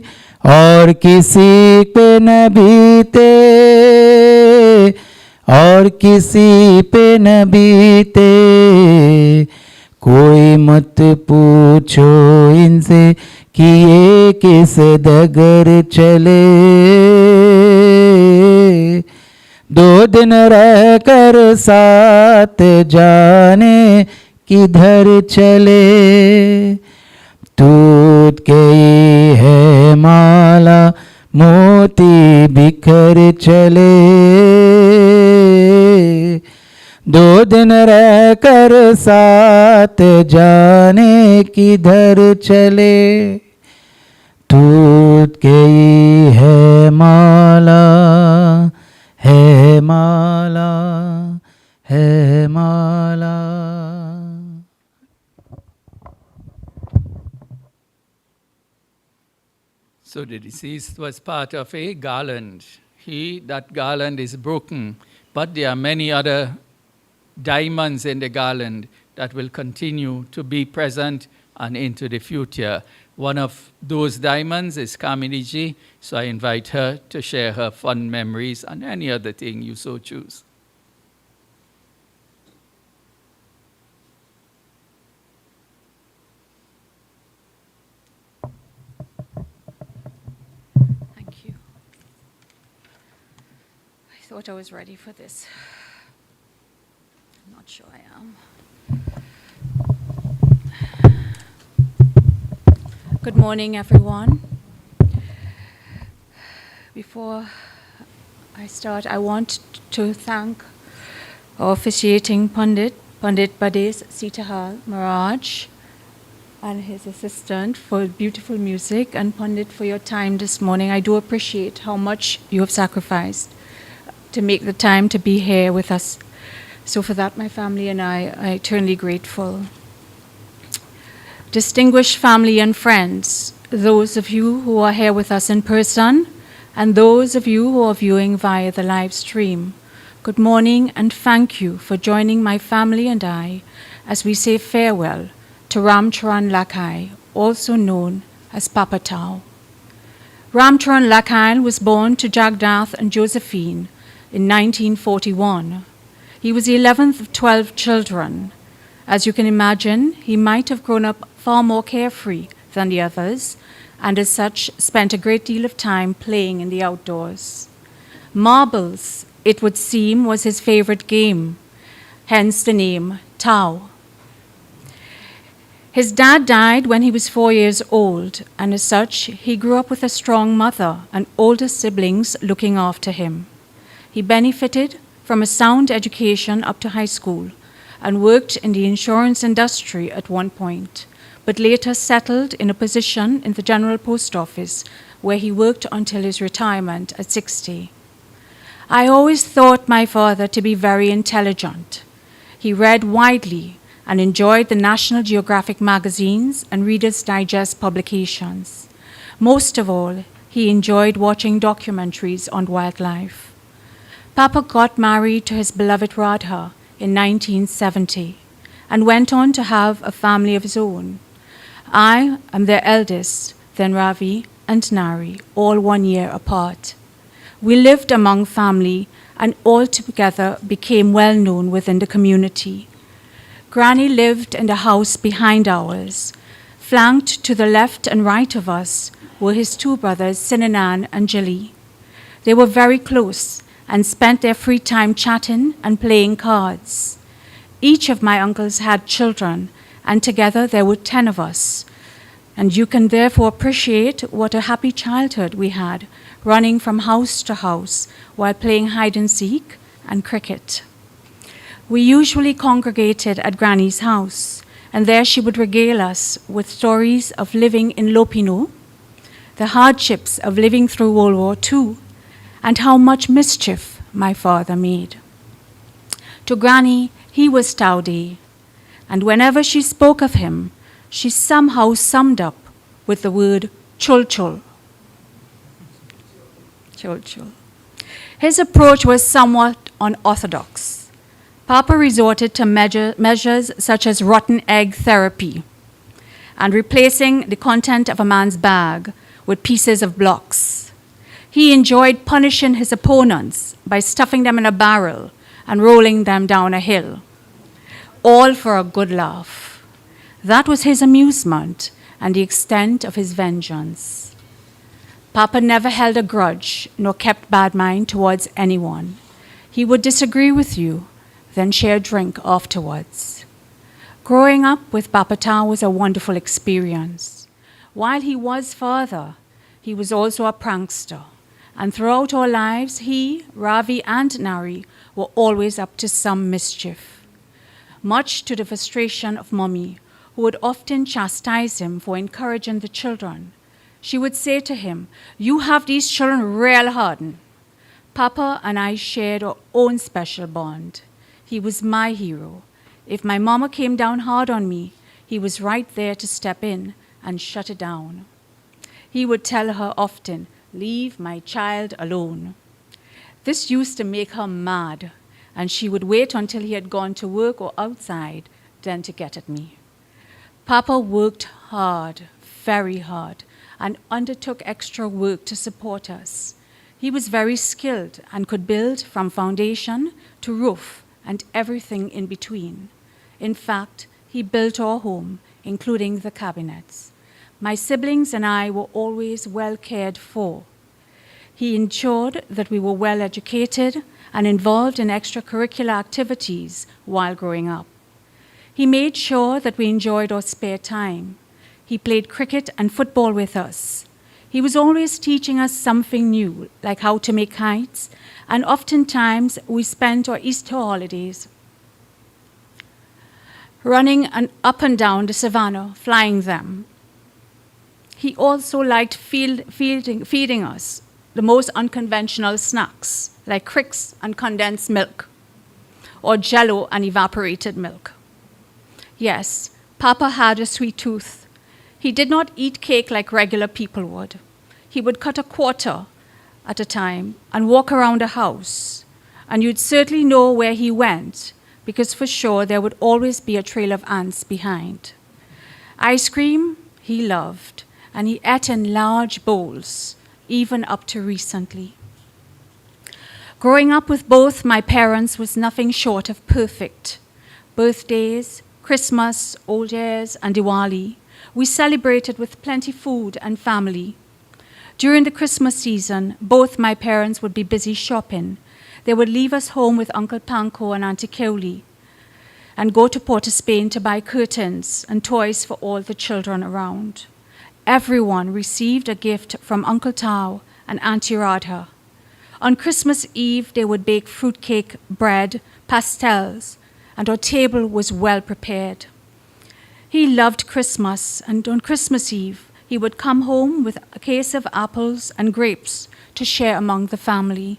और किसी पे न बीते, और किसी पे न बीते, कोई मत पूछो इनसे कि ये किस डगर चले, दो दिन रह कर साथ जाने किधर चले, टूट गई है माला मोती बिखर चले, दो दिन रह कर साथ जाने किधर चले, टूट गई है माला, है माला, है माला. So the deceased was part of a garland. That garland is broken, but there are many other diamonds in the garland that will continue to be present and into the future. One of those diamonds is Kamini, so I invite her to share her fond memories and any other thing you so choose. Thank you. I thought I was ready for this. I'm not sure I am. Good morning, everyone. Before I start, I want to thank our officiating Pandit Bades Sitahal Maharaj and his assistant for beautiful music, and Pandit for your time this morning. I do appreciate how much you have sacrificed to make the time to be here with us. So for that, my family and I are eternally grateful. Distinguished family and friends, those of you who are here with us in person, and those of you who are viewing via the live stream, good morning and thank you for joining my family and I as we say farewell to Ramcharan Lacaille, also known as Papa Tau. Ramcharan Lacaille was born to Jagdath and Josephine in 1941. He was the 11th of 12 children. As you can imagine, he might have grown up far more carefree than the others, and as such spent a great deal of time playing in the outdoors. Marbles, it would seem, was his favorite game, hence the name Tau. His dad died when he was 4 years old, and as such, he grew up with a strong mother and older siblings looking after him. He benefited from a sound education up to high school and worked in the insurance industry at one point, but later settled in a position in the General Post Office where he worked until his retirement at 60. I always thought my father to be very intelligent. He read widely and enjoyed the National Geographic magazines and Reader's Digest publications. Most of all, he enjoyed watching documentaries on wildlife. Papa got married to his beloved Radha in 1970, and went on to have a family of his own. I am their eldest, then Ravi and Nari, all 1 year apart. We lived among family and all together became well known within the community. Granny lived in the house behind ours. Flanked to the left and right of us were his two brothers, Sinanan and Jali. They were very close and spent their free time chatting and playing cards. Each of my uncles had children, and together there were 10 of us. And you can therefore appreciate what a happy childhood we had, running from house to house while playing hide and seek and cricket. We usually congregated at Granny's house, and there she would regale us with stories of living in Lopino, the hardships of living through World War II, and how much mischief my father made. To Granny, he was Taude, and whenever she spoke of him, she somehow summed up with the word chul-chul. Chul-chul. His approach was somewhat unorthodox. Papa resorted to measures such as rotten egg therapy and replacing the content of a man's bag with pieces of blocks. He enjoyed punishing his opponents by stuffing them in a barrel and rolling them down a hill, all for a good laugh. That was his amusement and the extent of his vengeance. Papa never held a grudge nor kept bad mind towards anyone. He would disagree with you, then share a drink afterwards. Growing up with Papa Tau was a wonderful experience. While he was father, he was also a prankster. And throughout our lives, he, Ravi, and Nari were always up to some mischief. Much to the frustration of Mommy, who would often chastise him for encouraging the children. She would say to him, "You have these children real hardened." Papa and I shared our own special bond. He was my hero. If my mama came down hard on me, he was right there to step in and shut it down. He would tell her often, "Leave my child alone." This used to make her mad, and she would wait until he had gone to work or outside, then to get at me. Papa worked hard, very hard, and undertook extra work to support us. He was very skilled and could build from foundation to roof and everything in between. In fact, he built our home, including the cabinets. My siblings and I were always well cared for. He ensured that we were well educated and involved in extracurricular activities while growing up. He made sure that we enjoyed our spare time. He played cricket and football with us. He was always teaching us something new, like how to make kites, and oftentimes we spent our Easter holidays running up and down the savannah, flying them. He also liked feeding us the most unconventional snacks, like cricks and condensed milk, or jello and evaporated milk. Yes, Papa had a sweet tooth. He did not eat cake like regular people would. He would cut a quarter at a time and walk around the house, and you'd certainly know where he went, because for sure there would always be a trail of ants behind. Ice cream he loved, and he ate in large bowls, even up to recently. Growing up with both my parents was nothing short of perfect. Birthdays, Christmas, Old Year's, and Diwali, we celebrated with plenty food and family. During the Christmas season, both my parents would be busy shopping. They would leave us home with Uncle Panko and Auntie Keoli and go to Port of Spain to buy curtains and toys for all the children around. Everyone received a gift from Uncle Tau and Auntie Radha. On Christmas Eve, they would bake fruitcake, bread, pastels, and our table was well prepared. He loved Christmas, and on Christmas Eve, he would come home with a case of apples and grapes to share among the family.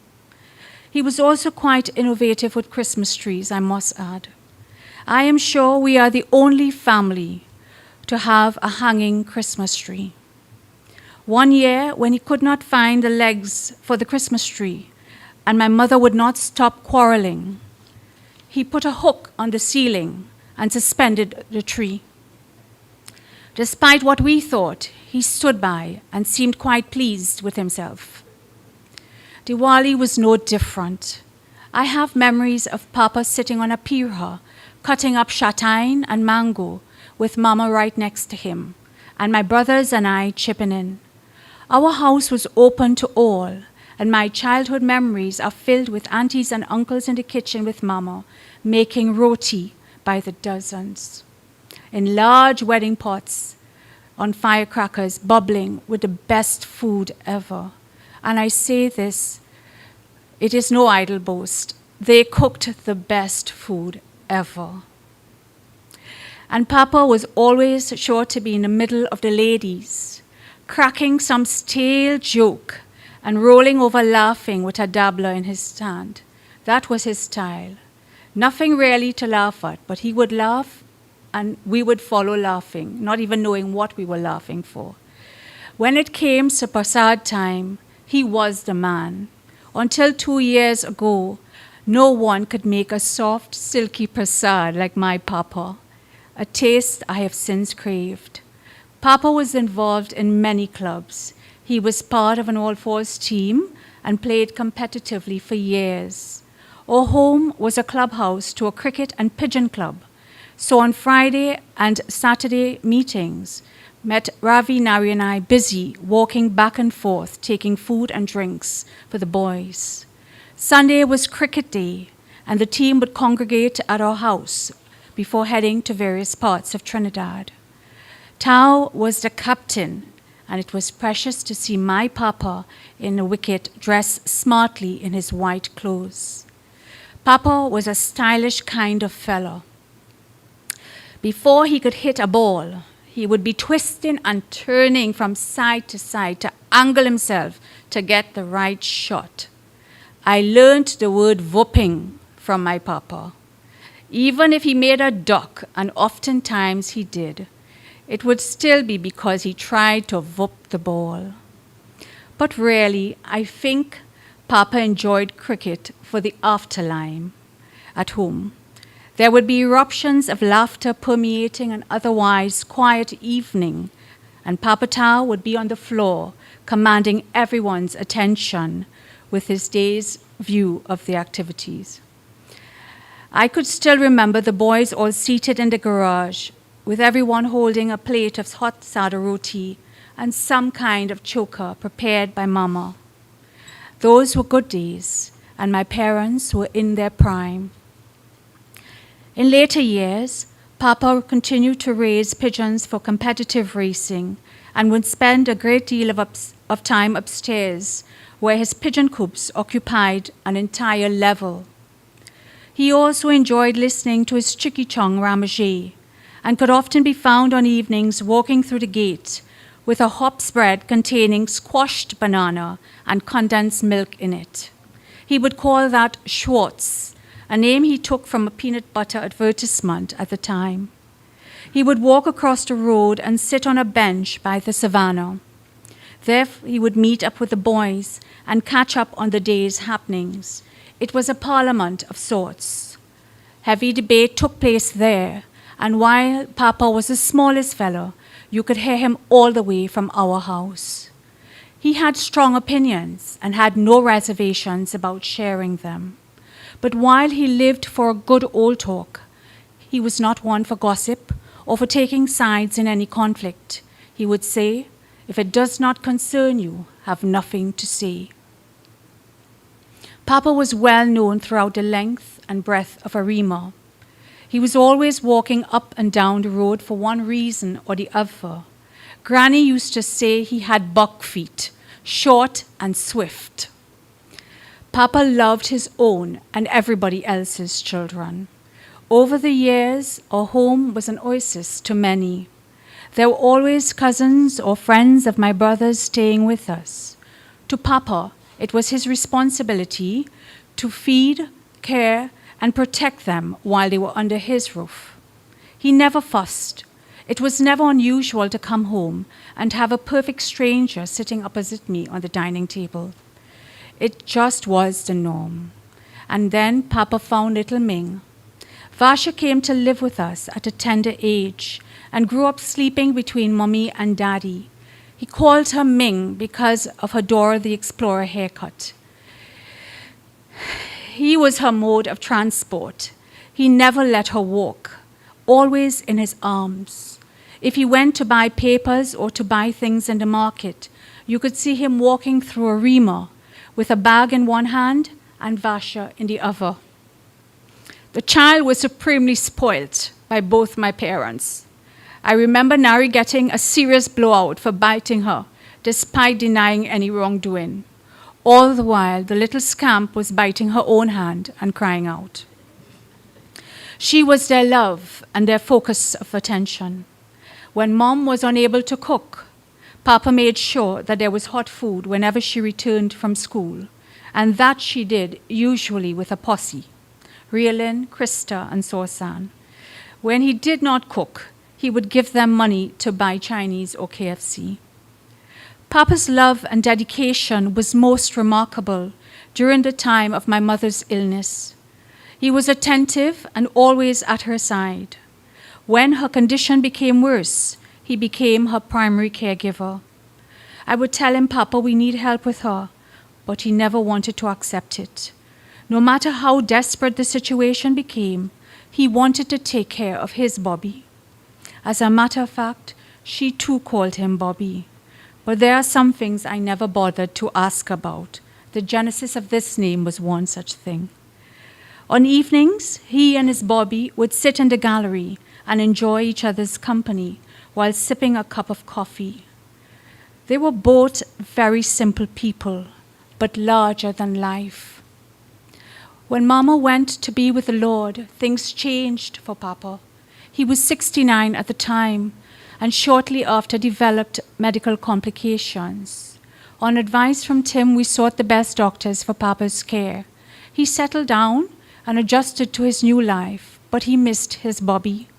He was also quite innovative with Christmas trees, I must add. I am sure we are the only family to have a hanging Christmas tree. One year, when he could not find the legs for the Christmas tree, and my mother would not stop quarreling, he put a hook on the ceiling and suspended the tree. Despite what we thought, he stood by and seemed quite pleased with himself. Diwali was no different. I have memories of Papa sitting on a pirha, cutting up shatain and mango, with Mama right next to him, and my brothers and I chipping in. Our house was open to all, and my childhood memories are filled with aunties and uncles in the kitchen with Mama, making roti by the dozens, in large wedding pots, on firecrackers, bubbling with the best food ever. And I say this, it is no idle boast. They cooked the best food ever. And Papa was always sure to be in the middle of the ladies, cracking some stale joke and rolling over laughing with a dabbler in his hand. That was his style. Nothing really to laugh at, but he would laugh and we would follow laughing, not even knowing what we were laughing for. When it came to prasad time, he was the man. Until 2 years ago, no one could make a soft, silky prasad like my Papa, a taste I have since craved. Papa was involved in many clubs. He was part of an all-fours team and played competitively for years. Our home was a clubhouse to a cricket and pigeon club. So on Friday and Saturday meetings, met Ravi, Nari and I busy walking back and forth, taking food and drinks for the boys. Sunday was cricket day, and the team would congregate at our house before heading to various parts of Trinidad. Tao was the captain, and it was precious to see my Papa in the wicket dressed smartly in his white clothes. Papa was a stylish kind of fellow. Before he could hit a ball, he would be twisting and turning from side to side to angle himself to get the right shot. I learned the word whooping from my Papa. Even if he made a duck, and oftentimes he did, it would still be because he tried to whoop the ball. But really, I think Papa enjoyed cricket for the afterline at home. There would be eruptions of laughter permeating an otherwise quiet evening, and Papa Tao would be on the floor, commanding everyone's attention with his day's view of the activities. I could still remember the boys all seated in the garage, with everyone holding a plate of hot sada roti and some kind of choker prepared by Mama. Those were good days, and my parents were in their prime. In later years, Papa continued to raise pigeons for competitive racing and would spend a great deal of time upstairs, where his pigeon coops occupied an entire level. He also enjoyed listening to his chicky chong ramage and could often be found on evenings walking through the gate with a hop spread containing squashed banana and condensed milk in it. He would call that Schwartz, a name he took from a peanut butter advertisement at the time. He would walk across the road and sit on a bench by the savannah. There he would meet up with the boys and catch up on the day's happenings. It was a parliament of sorts. Heavy debate took place there, and while Papa was the smallest fellow, you could hear him all the way from our house. He had strong opinions and had no reservations about sharing them. But while he lived for a good old talk, he was not one for gossip or for taking sides in any conflict. He would say, "If it does not concern you, have nothing to say." Papa was well known throughout the length and breadth of Arima. He was always walking up and down the road for one reason or the other. Granny used to say he had buck feet, short and swift. Papa loved his own and everybody else's children. Over the years, our home was an oasis to many. There were always cousins or friends of my brothers staying with us. To Papa, it was his responsibility to feed, care, and protect them while they were under his roof. He never fussed. It was never unusual to come home and have a perfect stranger sitting opposite me on the dining table. It just was the norm. And then Papa found little Ming. Vasha came to live with us at a tender age and grew up sleeping between Mummy and Daddy. He called her Ming because of her Dora the Explorer haircut. He was her mode of transport. He never let her walk, always in his arms. If he went to buy papers or to buy things in the market, you could see him walking through a reamer with a bag in one hand and Vasha in the other. The child was supremely spoilt by both my parents. I remember Nari getting a serious blowout for biting her, despite denying any wrongdoing. All the while, the little scamp was biting her own hand and crying out. She was their love and their focus of attention. When Mom was unable to cook, Papa made sure that there was hot food whenever she returned from school, and that she did, usually with a posse, Rielin, Krista, and Sorsan. When he did not cook, he would give them money to buy Chinese or KFC. Papa's love and dedication was most remarkable during the time of my mother's illness. He was attentive and always at her side. When her condition became worse, he became her primary caregiver. I would tell him, Papa, we need help with her, but he never wanted to accept it. No matter how desperate the situation became, he wanted to take care of his Bobby. As a matter of fact, she too called him Bobby. But there are some things I never bothered to ask about. The genesis of this name was one such thing. On evenings, he and his Bobby would sit in the gallery and enjoy each other's company while sipping a cup of coffee. They were both very simple people, but larger than life. When Mama went to be with the Lord, things changed for Papa. He was 69 at the time, and shortly after developed medical complications. On advice from Tim, we sought the best doctors for Papa's care. He settled down and adjusted to his new life, but he missed his Bobby.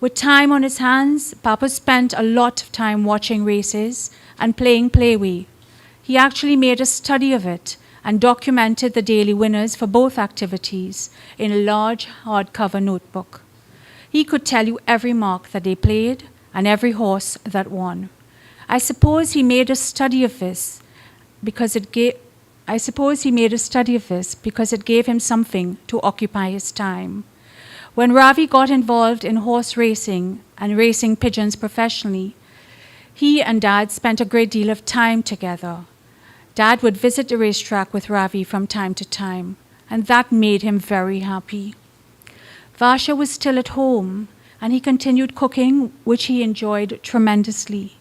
With time on his hands, Papa spent a lot of time watching races and playing Playway. He actually made a study of it and documented the daily winners for both activities in a large hardcover notebook. He could tell you every mark that they played and every horse that won. I suppose he made a study of this because it gave him something to occupy his time. When Ravi got involved in horse racing and racing pigeons professionally, he and Dad spent a great deal of time together. Dad would visit the racetrack with Ravi from time to time, and that made him very happy. Vasha was still at home, and he continued cooking, which he enjoyed tremendously.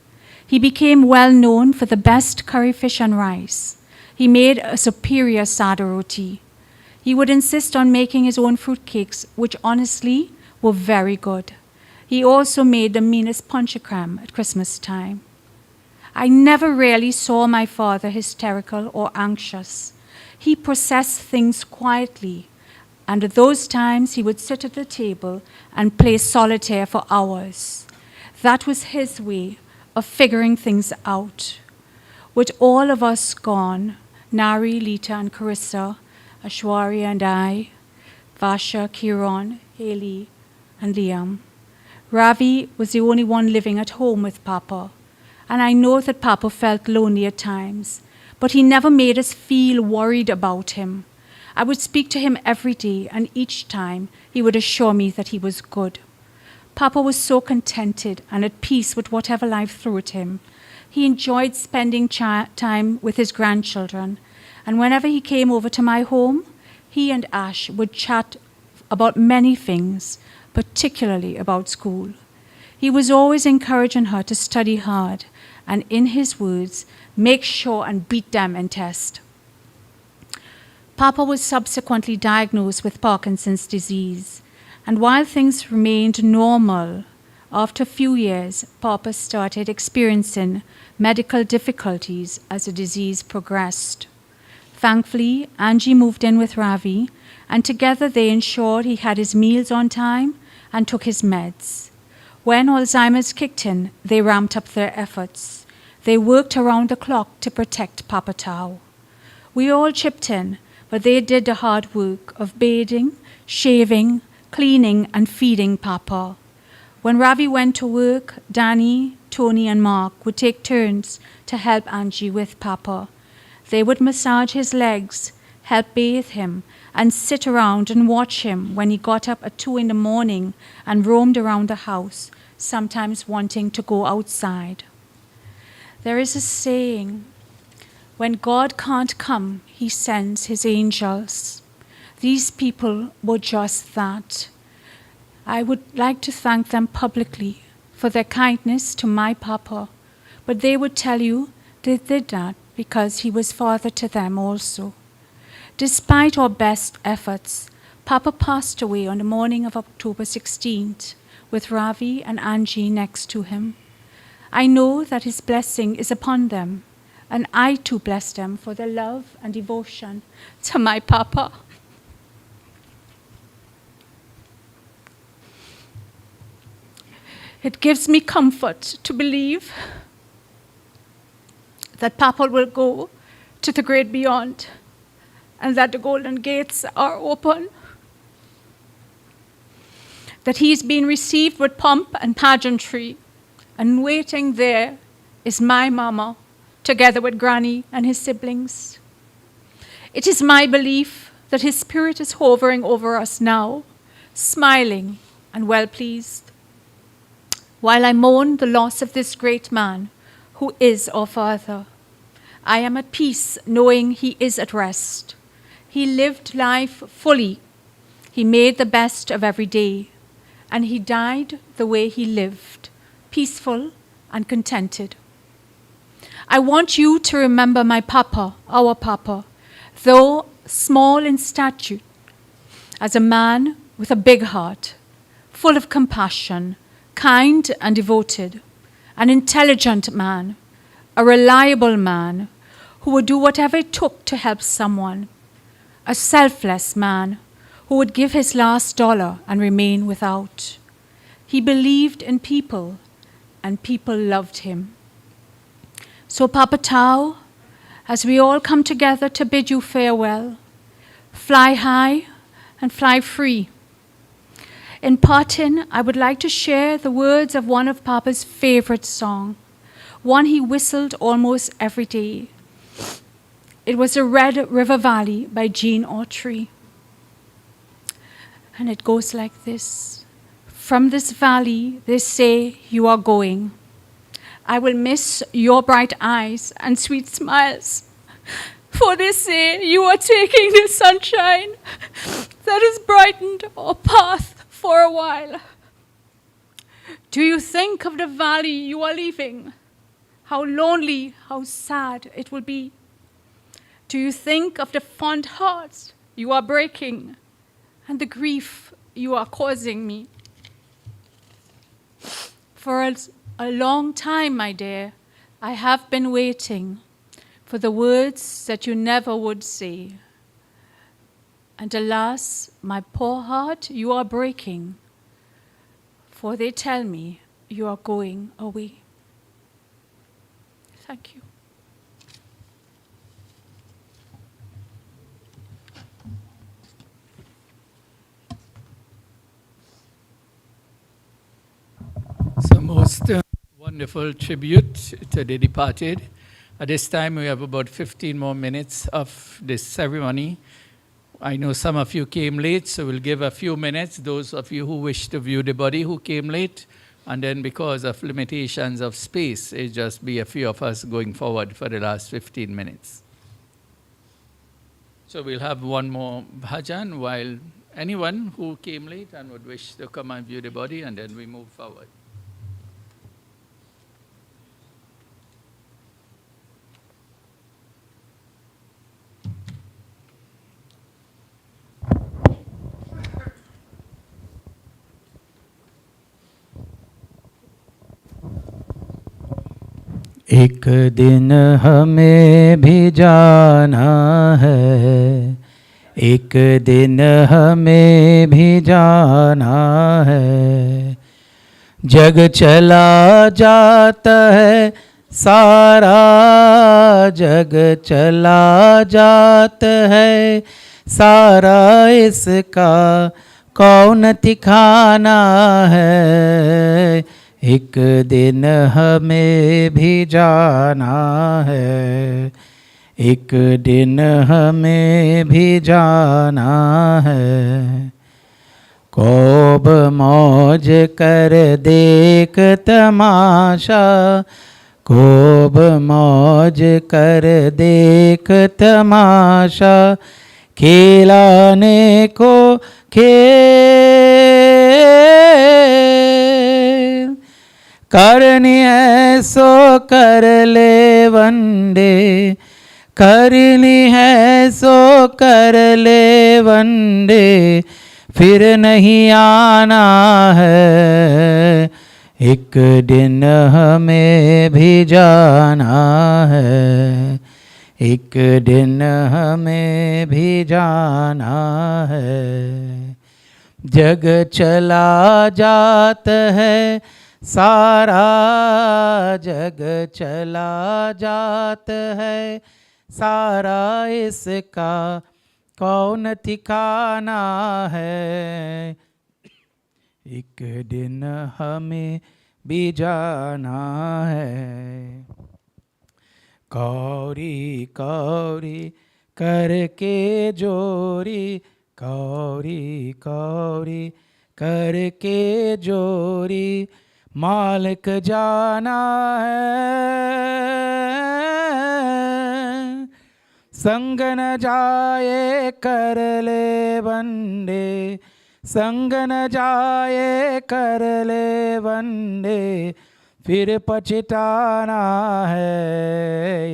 He became well known for the best curry fish and rice. He made a superior sada roti. He would insist on making his own fruitcakes, which honestly were very good. He also made the meanest panchakram at Christmas time. I never really saw my father hysterical or anxious. He processed things quietly, and at those times he would sit at the table and play solitaire for hours. That was his way of figuring things out. With all of us gone, Nari, Lita, and Carissa, Ashwarya and I, Vasha, Kiran, Haley, and Liam, Ravi was the only one living at home with Papa, and I know that Papa felt lonely at times, but he never made us feel worried about him. I would speak to him every day, and each time he would assure me that he was good. Papa was so contented and at peace with whatever life threw at him. He enjoyed spending time with his grandchildren, and whenever he came over to my home, he and Ash would chat about many things, particularly about school. He was always encouraging her to study hard, and in his words, make sure and beat them in test. Papa was subsequently diagnosed with Parkinson's disease, and while things remained normal, after a few years, Papa started experiencing medical difficulties as the disease progressed. Thankfully, Angie moved in with Ravi, and together they ensured he had his meals on time and took his meds. When Alzheimer's kicked in, they ramped up their efforts. They worked around the clock to protect Papa Tau. We all chipped in, but they did the hard work of bathing, shaving, cleaning and feeding Papa. When Ravi went to work, Danny, Tony and Mark would take turns to help Angie with Papa. They would massage his legs, help bathe him, and sit around and watch him when he got up at 2 in the morning and roamed around the house, sometimes wanting to go outside. There is a saying, when God can't come, he sends his angels. These people were just that. I would like to thank them publicly for their kindness to my Papa, but they would tell you they did that because he was father to them also. Despite our best efforts, Papa passed away on the morning of October 16th, with Ravi and Angie next to him. I know that his blessing is upon them, and I too bless them for their love and devotion to my Papa. It gives me comfort to believe that Papa will go to the great beyond and that the golden gates are open, that he's been received with pomp and pageantry, and waiting there is my mama, together with Granny and his siblings. It is my belief that his spirit is hovering over us now, smiling and well pleased. While I mourn the loss of this great man, who is our father, I am at peace knowing he is at rest. He lived life fully. He made the best of every day, and he died the way he lived, peaceful and contented. I want you to remember my Papa, our Papa, though small in stature, as a man with a big heart, full of compassion, kind and devoted, an intelligent man, a reliable man who would do whatever it took to help someone, a selfless man who would give his last dollar and remain without. He believed in people, and people loved him. So, Papa Tau, as we all come together to bid you farewell, fly high and fly free. In parting, I would like to share the words of one of Papa's favorite songs, one he whistled almost every day. It was The Red River Valley by Jean Autry. And it goes like this. From this valley, they say you are going. I will miss your bright eyes and sweet smiles, for they say you are taking the sunshine that has brightened our path for a while. Do you think of the valley you are leaving? How lonely, how sad it will be. Do you think of the fond hearts you are breaking and the grief you are causing me? For a long time, my dear, I have been waiting for the words that you never would say. And alas, my poor heart, you are breaking, for they tell me you are going away. Thank you. It's a most wonderful tribute to the departed. At this time, we have about 15 more minutes of this ceremony. I know some of you came late, so we'll give a few minutes. Those of you who wish to view the body who came late, and then because of limitations of space, it'll just be a few of us going forward for the last 15 minutes. So we'll have one more bhajan while anyone who came late and would wish to come and view the body, and then we move forward. एक दिन हमें भी जाना है, एक दिन हमें भी जाना है। जग चला जाता है सारा, जग चला जाता है सारा, इसका कौन ठिकाना है, एक दिन हमें भी जाना है, एक दिन हमें भी जाना है। खूब मौज कर देख तमाशा, खूब मौज कर देख तमाशा, खिलाने को खेल, करनी है सो कर ले वंदे, करनी है सो कर ले वंदे, फिर नहीं आना है, एक दिन हमें भी जाना है, एक दिन हमें भी जाना है। जग चला जात है सारा, जग चला जात है सारा, इसका कौन ठिकाना है, एक दिन हमें भी जाना है। कौरी कौरी करके जोरी, कौरी कौरी करके जोरी, मालिक जाना है, संग न जाए कर ले वंदे, संग न जाए कर ले वंदे, फिर पछताना है,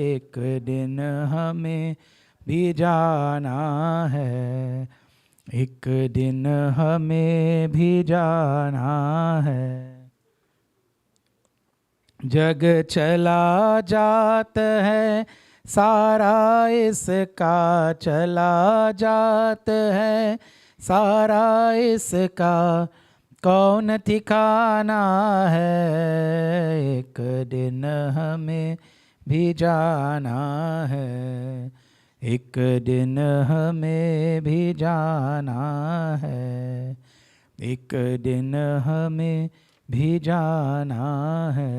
एक दिन हमें भी जाना है, एक दिन हमें भी जाना है। जग चला जात है सारा, इसका चला जात है सारा, इसका कौन ठिकाना है, एक दिन हमें भी जाना है, एक दिन हमें भी जाना है, एक दिन हमें भी जाना है।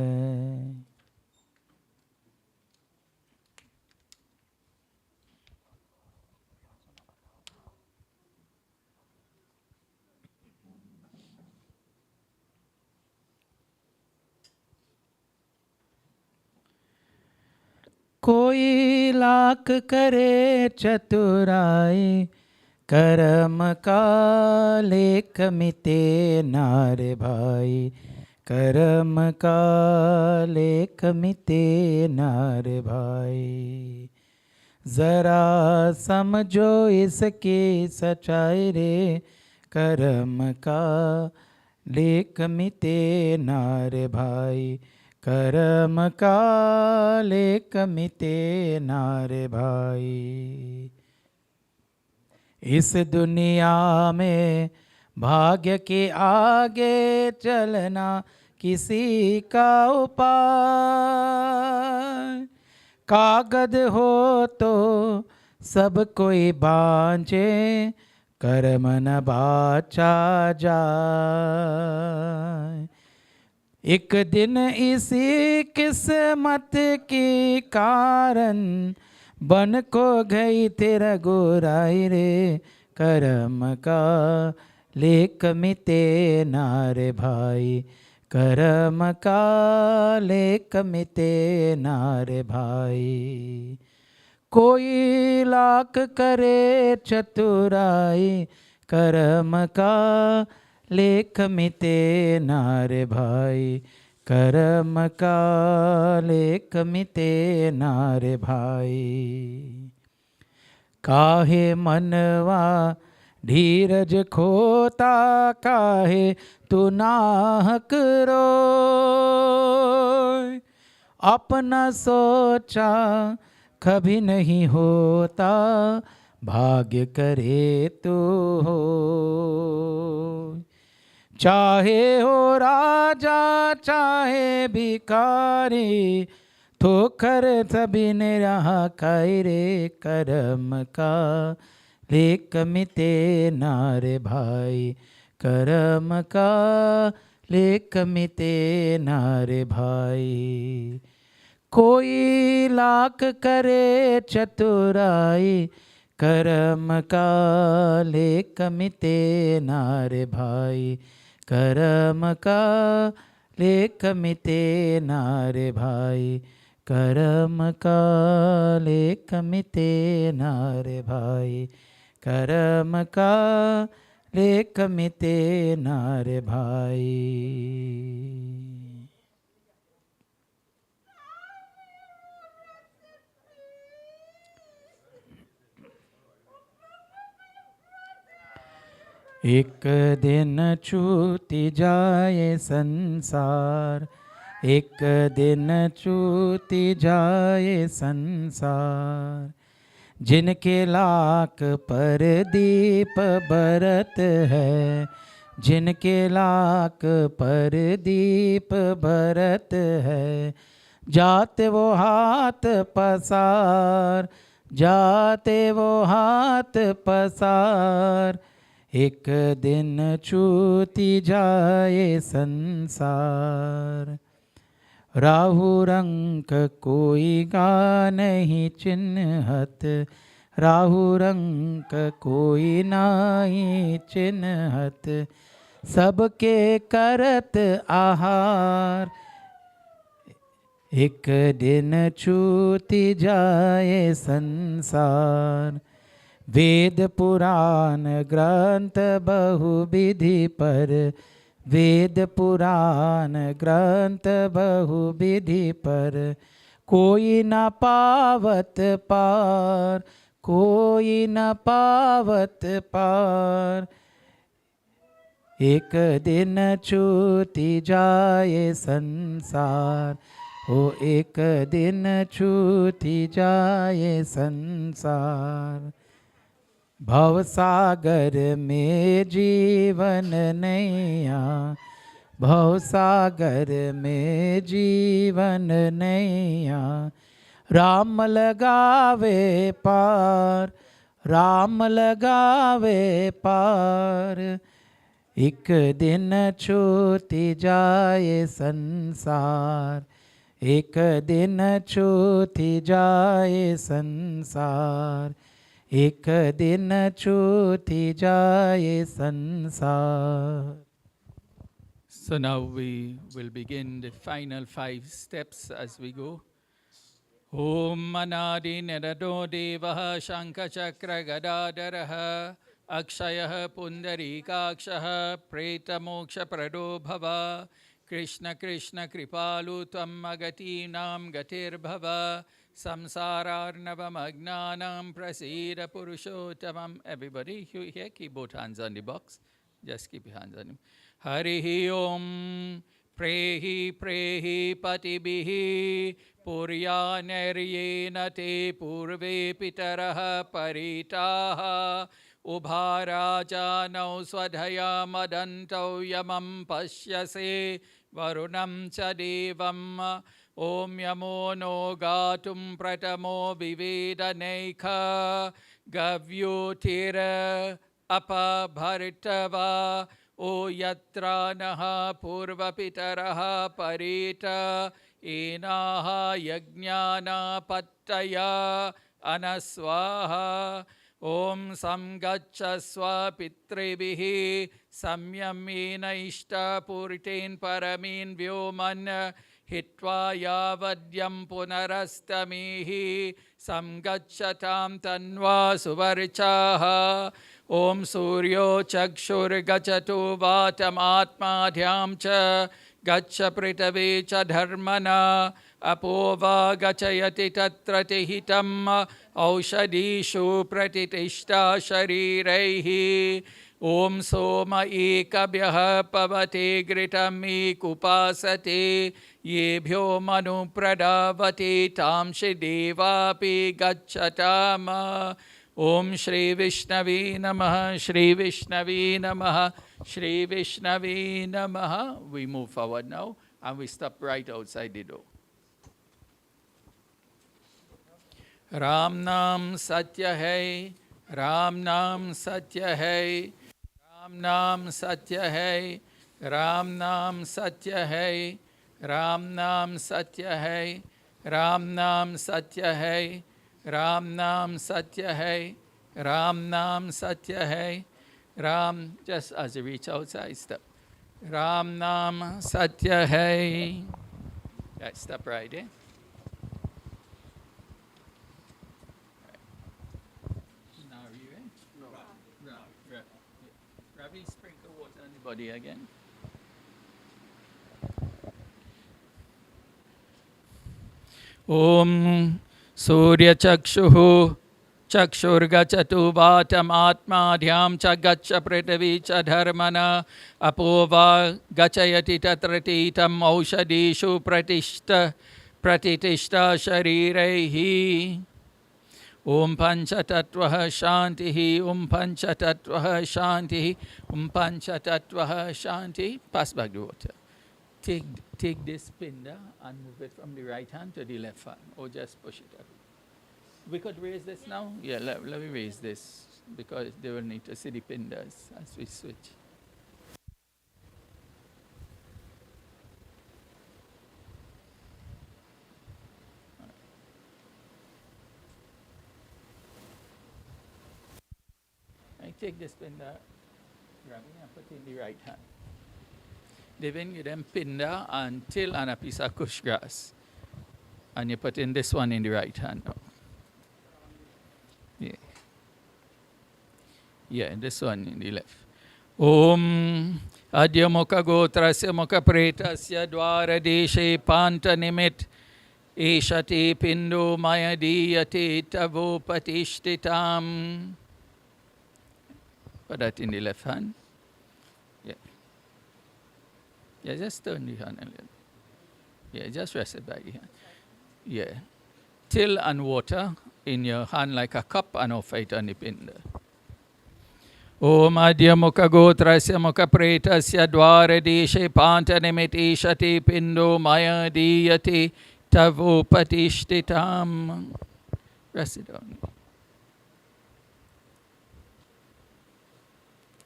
कोई लाख करे चतुराई, करम का लेख मिटे नारे भाई, करम का लेख मिटे नारे भाई। जरा समझो इसकी सच्चाई रे, करम का लेख मिटे नारे भाई, करम का लेख मिटे नारे भाई। इस दुनिया में भाग्य के आगे चलना किसी का उपाय, कागज हो तो सब कोई बाँचे, कर्म न बाचा जाए। एक दिन इसी किस्मत की कारण बन को गई तेरा गोराई रे, करम का लेख मिटे नारे भाई, करम का लेख मिटे नारे भाई। कोई लाख करे चतुराई, करम का लेख मिटे नारे भाई, करम का लेख मिटे नारे भाई। काहे मनवा धीरज खोता, काहे तू नाहक रोए, अपना सोचा कभी नहीं होता, भाग्य करे तो हो। चाहे हो राजा चाहे भिखारी, ठोकर सभी ने रहा खाई रे, कर्म का लेक मिटे नारे भाई, कर्म का लेक मिटे नारे भाई। कोई लाख करे चतुराई, कर्म का लेक मिटे नारे भाई, कर्म का लेक मिटे नारे भाई, कर्म का लेक मिटे नारे भाई, कर्म का लेक मिटे नारे भाई। एक दिन छूटी जाए संसार, एक दिन छूटी जाए संसार। जिनके लाख पर दीप बरत है, जिनके लाख पर दीप बरत है, जाते वो हाथ पसार, जाते वो हाथ पसार। एक दिन छूटी जाए संसार। राहु रंक कोई गा नहीं चिन्हत, राहु रंक कोई नाही चिन्हत। सबके करत आहार, एक दिन छूटी जाए संसार। वेद पुराण ग्रंथ बहुविधि पर, वेद पुराण ग्रंथ बहुविधि पर, कोई न पावत पार, कोई न पावत पार। एक दिन छूटी जाए संसार, हो एक दिन छूटी जाए संसार। भवसागर में जीवन नैया, भवसागर में जीवन नैया। राम लगावे पार, राम लगावे पार। एक दिन छूटी जाए संसार, एक दिन छूटी जाए संसार, एक दिन छूटी जाए संसार। So now we will begin the final 5 steps as we go. Om Manadi Nirado Devah Shankachakra Gadadaraha Akshayah Pundarikakshaha Preta Moksha Prado Bhava Krishna Krishna Kripalu Tvam Agati Nam Gatir Bhava Samsararnavam Agnanam Prasida Purushottamam. Everybody here, keep both hands on the box. Just keep your hands on him. Harihi Om Prehi Prehi Patibihi Purya Neryena Te Purve Pitaraha Paritaha Ubharajanau Swadhaya Madantau Yamam Pashyase Varunam Chadevam Om Yamo no Gatum Pratamo Vivedanekha Gavyotira Apa Bharitava O Yatra Naha Purva Pitaraha Parita Enaha Yajnana Pattaya Anaswaha Om Samgachaswa Pitrebihi Samyamena Ishta Puriten Paramin Vyoman Hitva Yavadyam Punarastamihi Samgachatam Tanva Suvarchaha Om Suryo Chakshur Gachatu Vatam Atmadhyam Cha Gacha Pritave Cha Dharmana Apova Gachayati Tatrati Hitam Aushadishu Pratitishta Sharirehi Om Soma Ekabhyaha Pavate Gritam Ekupasate Yebhyo Manu Pradavate Tamshi Devapi Gachatama Om Shri Vishnavi Namaha, Shri Vishnavi Namaha, Shri Vishnavi Namaha. We move forward now and we stop right outside the door. Ram Nam Satya Hai, Ram Nam Satya Hai, Ram Nam Satya Hai, Ram Nam Satya Hai, Ram Nam Satya Hai, Ram Nam Satya Hai, Ram Nam Satya Hai, Ram Nam Satya Hai, Ram, just as you reach outside, step. Ram Nam Satya Hai. Right, stop right there. Now, are you ready? No. Ravi, sprinkle water on the body again. Om Surya Chakshuhu Chakshurgachatu Vatam Atma Dhyam Chagacha Pritavi Chadharmana Apova Gachayati Tatratitam Aushadishu Pratitishta Sharirehi. Om Panchatattvaha Shantihi, Om Panchatattvaha Shantihi, Om Panchatattvaha Shantihi. Pass back the water. Take this pinda and move it from the right hand to the left hand, or just push it up. We could raise this now? Yeah, let me raise this, because they will need to see the pindas as we switch. I take this pinda, grab it and put it in the right hand. Then you then pinda until on a piece of kush grass. And you put in this one in the right hand now. Yeah. Yeah, this one in the left. Om Adya Mukha Gotrasya Mukha Pretasya Dwara Deshe Panta Nimit Eshati Pindo Mayadiyate Tavo Patishtitam. Put that in the left hand. Yeah. Yeah, just turn the hand a little. Yeah, just rest it by the hand. Yeah. Till and water in your hand like a cup and off it on the pinda. Om Adya Mukha Gotrasya Mukha Pretasya Dwara Deshe Panta Nimit Eshati Pindo Mayadiyate Tavo Patishtitam. Rest it on.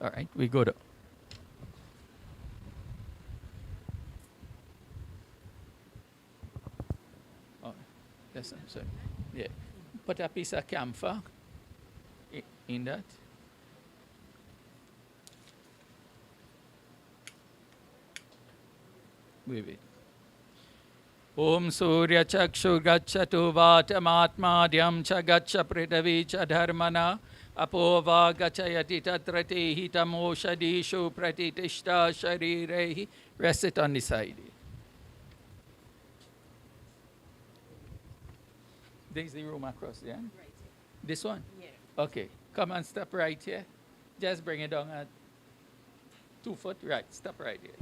All right, we go to. Oh, that's I'm sorry. Yeah, put a piece of camphor in that. Wait. Om Surya Chakshu Gachatu Vatamatmadhyam Cha Gacha Pritavi Cha Dharmana Apova Gachayati Tatratehi Tamoshadishu Pratitishta Sharirehi. Rest it on the side. There's the room across there. Right. This one? Yeah. Okay. Come and stop right here. Just bring it down at 2 foot. Right. Stop right here.